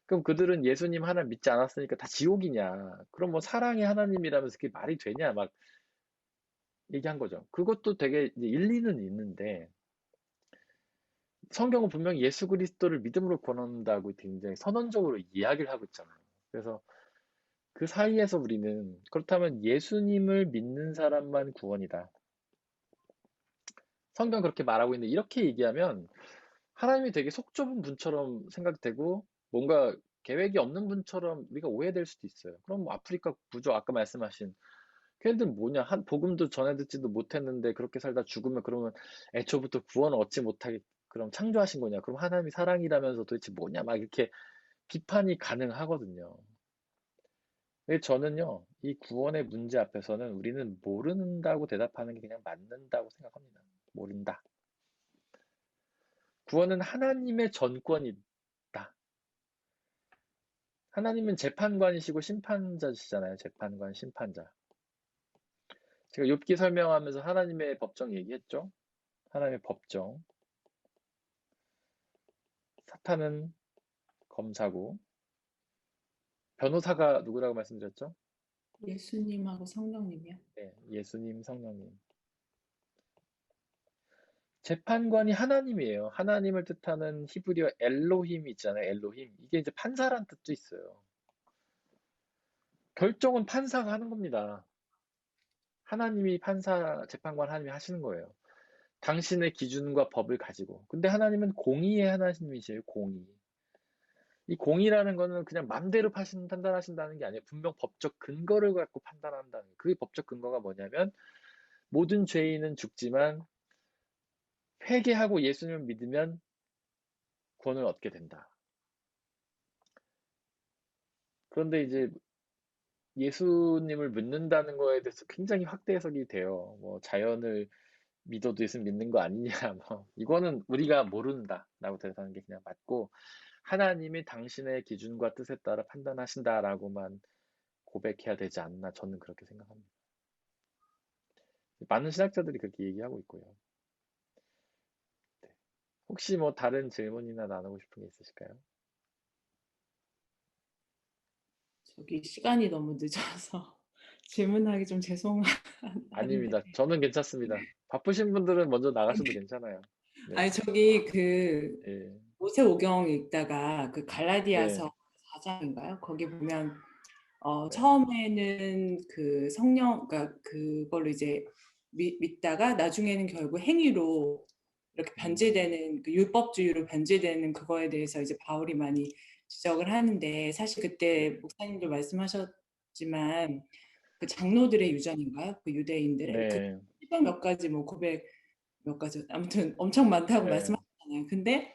그럼 그들은 예수님 하나 믿지 않았으니까 다 지옥이냐? 그럼 뭐 사랑의 하나님이라면서 그게 말이 되냐? 막 얘기한 거죠. 그것도 되게 이제 일리는 있는데 성경은 분명히 예수 그리스도를 믿음으로 권한다고 굉장히 선언적으로 이야기를 하고 있잖아요. 그래서 그 사이에서 우리는 그렇다면 예수님을 믿는 사람만 구원이다. 성경 그렇게 말하고 있는데 이렇게 얘기하면 하나님이 되게 속 좁은 분처럼 생각되고 뭔가 계획이 없는 분처럼 우리가 오해될 수도 있어요. 그럼 뭐 아프리카 부족 아까 말씀하신 걔네들 뭐냐 한 복음도 전해 듣지도 못했는데 그렇게 살다 죽으면 그러면 애초부터 구원을 얻지 못하게 그럼 창조하신 거냐? 그럼 하나님이 사랑이라면서 도대체 뭐냐? 막 이렇게 비판이 가능하거든요. 근데 저는요, 이 구원의 문제 앞에서는 우리는 모른다고 대답하는 게 그냥 맞는다고 생각합니다. 모른다. 구원은 하나님의 전권이 하나님은 재판관이시고 심판자시잖아요. 재판관, 심판자. 제가 욥기 설명하면서 하나님의 법정 얘기했죠. 하나님의 법정. 사탄은 검사고 변호사가 누구라고 말씀드렸죠? 예수님하고 성령님이요. 네, 예수님, 성령님. 재판관이 하나님이에요. 하나님을 뜻하는 히브리어 엘로힘 있잖아요. 엘로힘. 이게 이제 판사란 뜻도 있어요. 결정은 판사가 하는 겁니다. 하나님이 판사, 재판관 하나님이 하시는 거예요. 당신의 기준과 법을 가지고. 근데 하나님은 공의의 하나님이세요. 공의. 이 공의라는 거는 그냥 맘대로 판단하신다는 게 아니에요. 분명 법적 근거를 갖고 판단한다는 거예요. 그 법적 근거가 뭐냐면 모든 죄인은 죽지만 회개하고 예수님을 믿으면 구원을 얻게 된다. 그런데 이제 예수님을 믿는다는 거에 대해서 굉장히 확대 해석이 돼요. 뭐 자연을 믿어도 예수 믿는 거 아니냐, 뭐 이거는 우리가 모른다라고 대답하는 게 그냥 맞고 하나님이 당신의 기준과 뜻에 따라 판단하신다라고만 고백해야 되지 않나 저는 그렇게 생각합니다. 많은 신학자들이 그렇게 얘기하고 있고요. 네. 혹시 뭐 다른 질문이나 나누고 싶은 게 있으실까요? 저기 시간이 너무 늦어서 질문하기 좀 아닙니다. 죄송한데. 저는 괜찮습니다. 바쁘신 분들은 먼저 나가셔도 괜찮아요. 네, 아니 저기 그 예, 모세오경 읽다가 그 네, 갈라디아서 4장인가요? 거기 보면 네, 처음에는 그 성령, 그러니까 그걸로 이제 믿다가 나중에는 결국 행위로 이렇게 변질되는 그 율법주의로 변질되는 그거에 대해서 이제 바울이 많이 지적을 하는데 사실 그때 목사님도 말씀하셨지만 그 장로들의 유전인가요? 그 유대인들의 그 네, 700 몇 가지 뭐 900 몇 가지 아무튼 엄청 많다고 네, 말씀하셨잖아요. 근데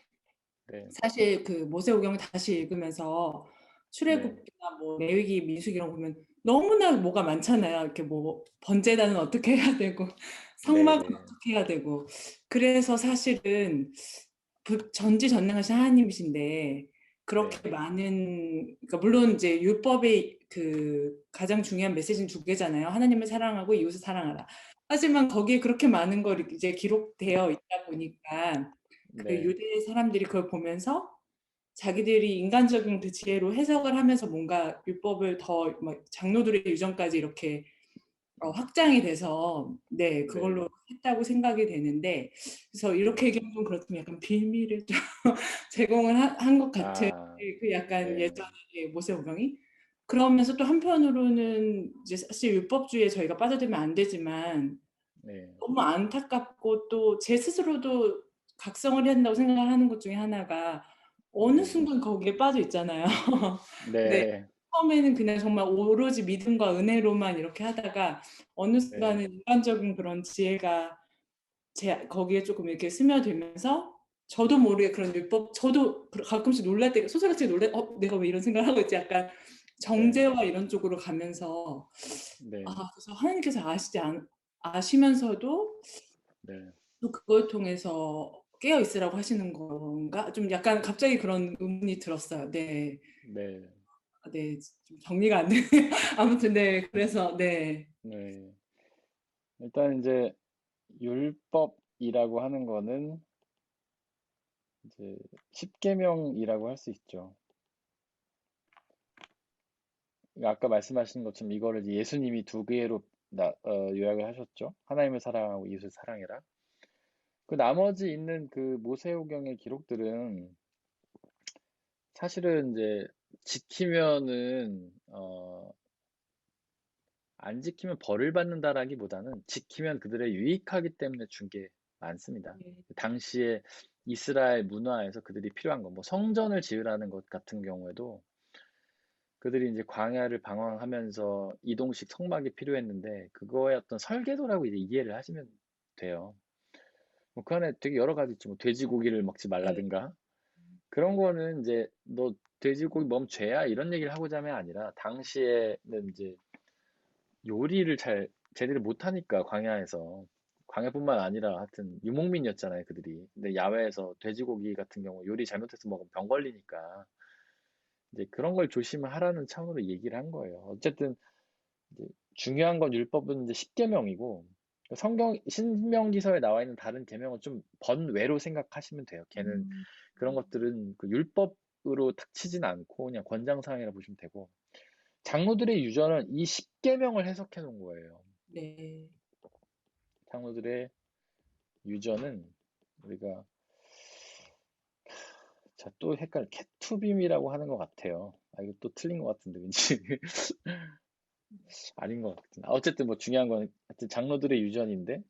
네, 사실 그 모세오경을 다시 읽으면서 네, 출애굽기나 뭐 레위기, 민수기 이런 거 보면 너무나 뭐가 많잖아요. 이렇게 뭐 번제단은 어떻게 해야 되고 성막은 네, 어떻게 해야 되고 그래서 사실은 전지전능하신 하나님이신데 그렇게 네, 많은 그러니까 물론 이제 율법의 그 가장 중요한 메시지는 두 개잖아요. 하나님을 사랑하고 이웃을 사랑하라. 하지만 거기에 그렇게 많은 걸 이제 기록되어 있다 보니까 그 네, 유대 사람들이 그걸 보면서 자기들이 인간적인 그 지혜로 해석을 하면서 뭔가 율법을 더 막 장로들의 유전까지 이렇게 확장이 돼서 네 네, 그걸로 했다고 생각이 되는데 그래서 네. 이렇게 얘기하면 좀 그렇지만 약간 비밀을 좀 제공을 한 것 같은 아, 그 약간 네, 예전의 모세오경이 그러면서 또 한편으로는 이제 사실 율법주의에 저희가 빠져들면 안 되지만 네, 너무 안타깝고 또 제 스스로도 각성을 해야 된다고 생각을 하는 것 중에 하나가 어느 네, 순간 거기에 빠져 있잖아요. 네. 네, 처음에는 그냥 정말 오로지 믿음과 은혜로만 이렇게 하다가 어느 네, 순간은 인간적인 그런 지혜가 거기에 조금 이렇게 스며들면서 저도 모르게 그런 율법 저도 가끔씩 놀랄 때 소설같이 내가 왜 이런 생각을 하고 있지 약간 네, 정죄와 이런 쪽으로 가면서 네, 그래서 하나님께서 아시면서도 네, 또 그걸 통해서 깨어 있으라고 하시는 건가? 좀 약간 갑자기 그런 의문이 들었어요. 네. 네, 네. 좀 정리가 안 되네요. 아무튼 네. 그래서 네. 네. 일단 이제 율법이라고 하는 거는 이제 십계명이라고 할 수 있죠. 그러니까 아까 말씀하신 것처럼 이거를 이제 예수님이 두 개로 요약을 하셨죠. 하나님을 사랑하고 이웃을 사랑해라. 그 나머지 있는 그 모세오경의 기록들은 사실은 이제 지키면은 안 지키면 벌을 받는다라기보다는 지키면 그들의 유익하기 때문에 준 게 많습니다. 네. 당시에 이스라엘 문화에서 그들이 필요한 거, 뭐 성전을 지으라는 것 같은 경우에도 그들이 이제 광야를 방황하면서 이동식 성막이 필요했는데 그거의 어떤 설계도라고 이제 이해를 하시면 돼요. 뭐 그 안에 되게 여러 가지 있죠. 뭐 돼지고기를 먹지 네. 말라든가 그런 거는 이제 너 돼지고기 먹으면 죄야 이런 얘기를 하고자 함이 아니라 당시에는 이제 요리를 잘 제대로 못하니까 광야에서 광야뿐만 아니라 하여튼 유목민이었잖아요 그들이. 근데 야외에서 돼지고기 같은 경우 요리 잘못해서 먹으면 병 걸리니까 이제 그런 걸 조심을 하라는 차원으로 얘기를 한 거예요. 어쨌든 이제 중요한 건 율법은 이제 10계명이고 성경 신명기서에 나와 있는 다른 계명은 좀 번외로 생각하시면 돼요. 걔는 그런 것들은 그 율법으로 탁 치진 않고 그냥 권장사항이라 보시면 되고 장로들의 유전은 이 10계명을 해석해 놓은 거예요. 네. 장로들의 유전은 우리가 자, 또 헷갈려. 케투빔이라고 하는 것 같아요. 아, 이거 또 틀린 것 같은데, 왠지. 아닌 것 같은. 어쨌든 뭐 중요한 건 하여튼 장로들의 유전인데,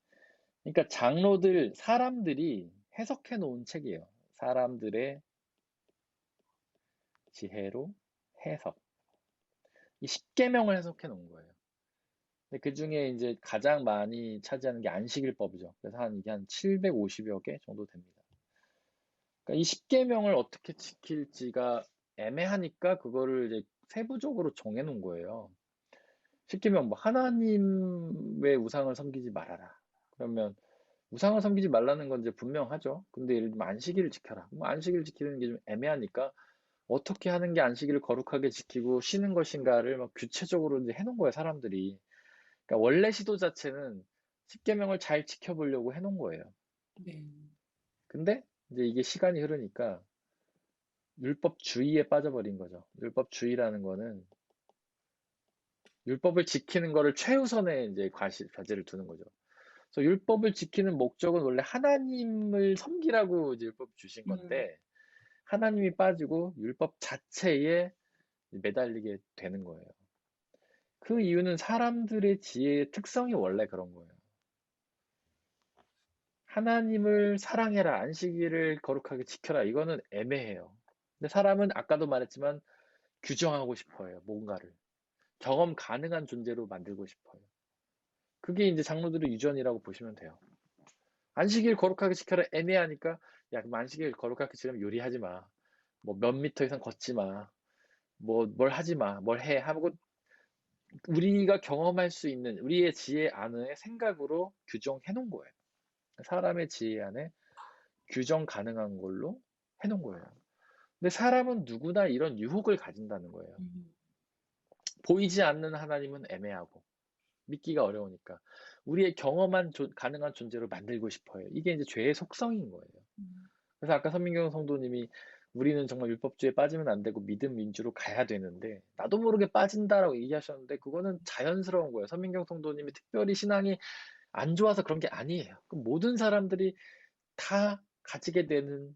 그러니까 장로들, 사람들이 해석해 놓은 책이에요. 사람들의 지혜로 해석. 이 10계명을 해석해 놓은 거예요. 근데 그 중에 이제 가장 많이 차지하는 게 안식일법이죠. 그래서 이게 한 750여 개 정도 됩니다. 그러니까 이 10계명을 어떻게 지킬지가 애매하니까 그거를 이제 세부적으로 정해 놓은 거예요. 10계명 뭐 하나님의 우상을 섬기지 말아라. 그러면 우상을 섬기지 말라는 건 이제 분명하죠. 근데 예를 들면 안식일을 지켜라. 뭐 안식일 지키는 게 좀 애매하니까 어떻게 하는 게 안식일을 거룩하게 지키고 쉬는 것인가를 막 구체적으로 이제 해놓은 거예요, 사람들이. 그러니까 원래 시도 자체는 10계명을 잘 지켜보려고 해놓은 거예요. 네. 근데 이제 이게 시간이 흐르니까 율법주의에 빠져버린 거죠. 율법주의라는 거는 율법을 지키는 거를 최우선에 이제 과제를 두는 거죠. 그래서 율법을 지키는 목적은 원래 하나님을 섬기라고 이제 율법 주신 건데 하나님이 빠지고 율법 자체에 매달리게 되는 거예요. 그 이유는 사람들의 지혜의 특성이 원래 그런 거예요. 하나님을 사랑해라, 안식일을 거룩하게 지켜라, 이거는 애매해요. 근데 사람은 아까도 말했지만 규정하고 싶어요, 뭔가를. 경험 가능한 존재로 만들고 싶어요. 그게 이제 장로들의 유전이라고 보시면 돼요. 안식일 거룩하게 지켜라 애매하니까 야, 그럼 안식일 거룩하게 지키려면 요리하지 마. 뭐 몇 미터 이상 걷지 마. 뭐 뭘 하지 마. 뭘 해. 하고 우리가 경험할 수 있는 우리의 지혜 안에 생각으로 규정해 놓은 거예요. 사람의 지혜 안에 규정 가능한 걸로 해 놓은 거예요. 근데 사람은 누구나 이런 유혹을 가진다는 거예요. 보이지 않는 하나님은 애매하고 믿기가 어려우니까 우리의 경험한 가능한 존재로 만들고 싶어요. 이게 이제 죄의 속성인 거예요. 그래서 아까 선민경 성도님이 우리는 정말 율법주의에 빠지면 안 되고 믿음 민주로 가야 되는데 나도 모르게 빠진다라고 얘기하셨는데 그거는 자연스러운 거예요. 선민경 성도님이 특별히 신앙이 안 좋아서 그런 게 아니에요. 모든 사람들이 다 가지게 되는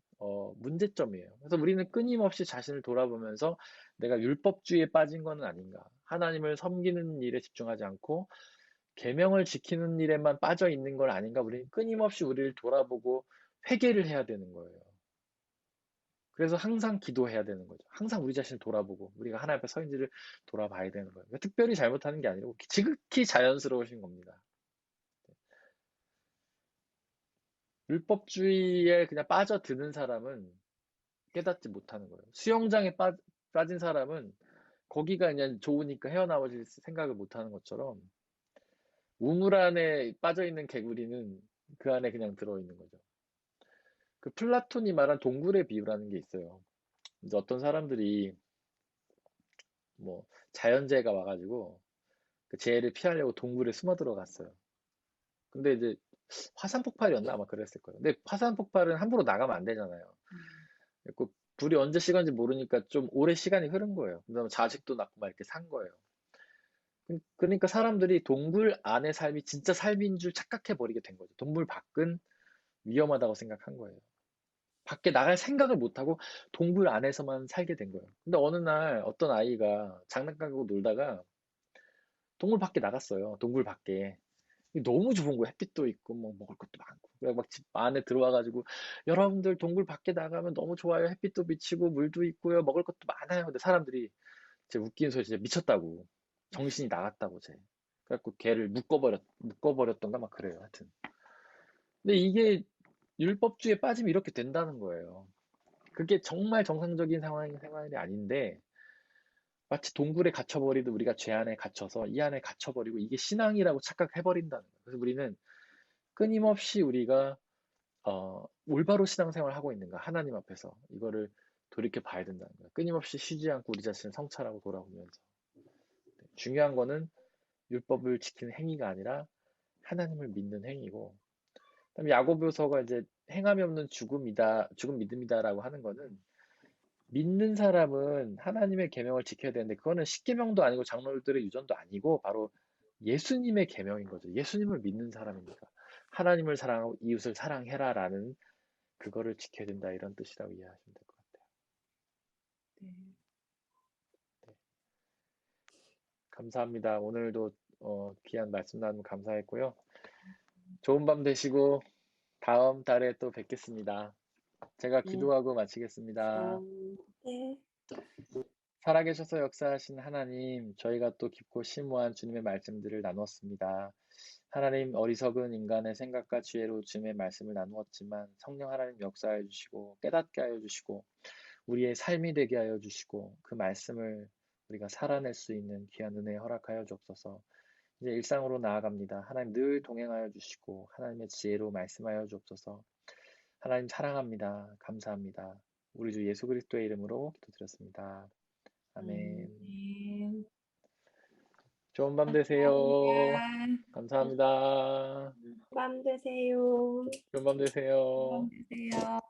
문제점이에요. 그래서 우리는 끊임없이 자신을 돌아보면서 내가 율법주의에 빠진 건 아닌가. 하나님을 섬기는 일에 집중하지 않고 계명을 지키는 일에만 빠져 있는 건 아닌가. 우리는 끊임없이 우리를 돌아보고 회개를 해야 되는 거예요. 그래서 항상 기도해야 되는 거죠. 항상 우리 자신을 돌아보고 우리가 하나님 앞에 서 있는지를 돌아봐야 되는 거예요. 그러니까 특별히 잘못하는 게 아니고 지극히 자연스러우신 겁니다. 율법주의에 그냥 빠져드는 사람은 깨닫지 못하는 거예요. 수영장에 빠진 사람은 거기가 그냥 좋으니까 헤어나오질 생각을 못하는 것처럼 우물 안에 빠져있는 개구리는 그 안에 그냥 들어있는 거죠. 그 플라톤이 말한 동굴의 비유라는 게 있어요. 이제 어떤 사람들이 뭐 자연재해가 와가지고 그 재해를 피하려고 동굴에 숨어 들어갔어요. 근데 이제 화산 폭발이었나 아마 그랬을 거예요. 근데 화산 폭발은 함부로 나가면 안 되잖아요. 그 불이 언제 식었는지 모르니까 좀 오래 시간이 흐른 거예요. 그다음에 자식도 낳고 막 이렇게 산 거예요. 그러니까 사람들이 동굴 안의 삶이 진짜 삶인 줄 착각해 버리게 된 거죠. 동굴 밖은 위험하다고 생각한 거예요. 밖에 나갈 생각을 못하고 동굴 안에서만 살게 된 거예요. 근데 어느 날 어떤 아이가 장난감하고 놀다가 동굴 밖에 나갔어요. 동굴 밖에. 너무 좋은 거예요. 햇빛도 있고 뭐 먹을 것도 많고. 그래서 막 집 안에 들어와가지고 여러분들 동굴 밖에 나가면 너무 좋아요. 햇빛도 비치고 물도 있고요. 먹을 것도 많아요. 근데 사람들이 제 웃기는 소리 진짜 미쳤다고. 정신이 나갔다고 쟤. 그래갖고 걔를 묶어버렸던가 막 그래요. 하여튼. 근데 이게 율법주의에 빠지면 이렇게 된다는 거예요. 그게 정말 정상적인 생활이 아닌데 마치 동굴에 갇혀버리듯 우리가 죄 안에 갇혀서 이 안에 갇혀버리고 이게 신앙이라고 착각해버린다는 거예요. 그래서 우리는 끊임없이 우리가 올바로 신앙생활을 하고 있는가 하나님 앞에서 이거를 돌이켜 봐야 된다는 거예요. 끊임없이 쉬지 않고 우리 자신을 성찰하고 돌아보면서. 중요한 거는 율법을 지키는 행위가 아니라 하나님을 믿는 행위고, 그다음에 야고보서가 이제 행함이 없는 죽음 믿음이다라고 하는 거는 믿는 사람은 하나님의 계명을 지켜야 되는데 그거는 십계명도 아니고 장로들의 유전도 아니고 바로 예수님의 계명인 거죠. 예수님을 믿는 사람이니까 하나님을 사랑하고 이웃을 사랑해라라는 그거를 지켜야 된다 이런 뜻이라고 이해하시면 될 것 같아요. 네. 감사합니다. 오늘도 귀한 말씀 나누면 감사했고요. 좋은 밤 되시고 다음 달에 또 뵙겠습니다. 제가 네. 기도하고 마치겠습니다. 네. 살아계셔서 역사하신 하나님, 저희가 또 깊고 심오한 주님의 말씀들을 나누었습니다. 하나님, 어리석은 인간의 생각과 지혜로 주님의 말씀을 나누었지만 성령 하나님 역사해 주시고 깨닫게 하여 주시고 우리의 삶이 되게 하여 주시고 그 말씀을 우리가 살아낼 수 있는 귀한 은혜 허락하여 주옵소서. 이제 일상으로 나아갑니다. 하나님 늘 동행하여 주시고 하나님의 지혜로 말씀하여 주옵소서. 하나님 사랑합니다. 감사합니다. 우리 주 예수 그리스도의 이름으로 기도드렸습니다. 아멘. 아멘. 좋은 밤 되세요. 감사합니다. 감사합니다. 밤 되세요. 좋은 밤 되세요. 안녕 되세요.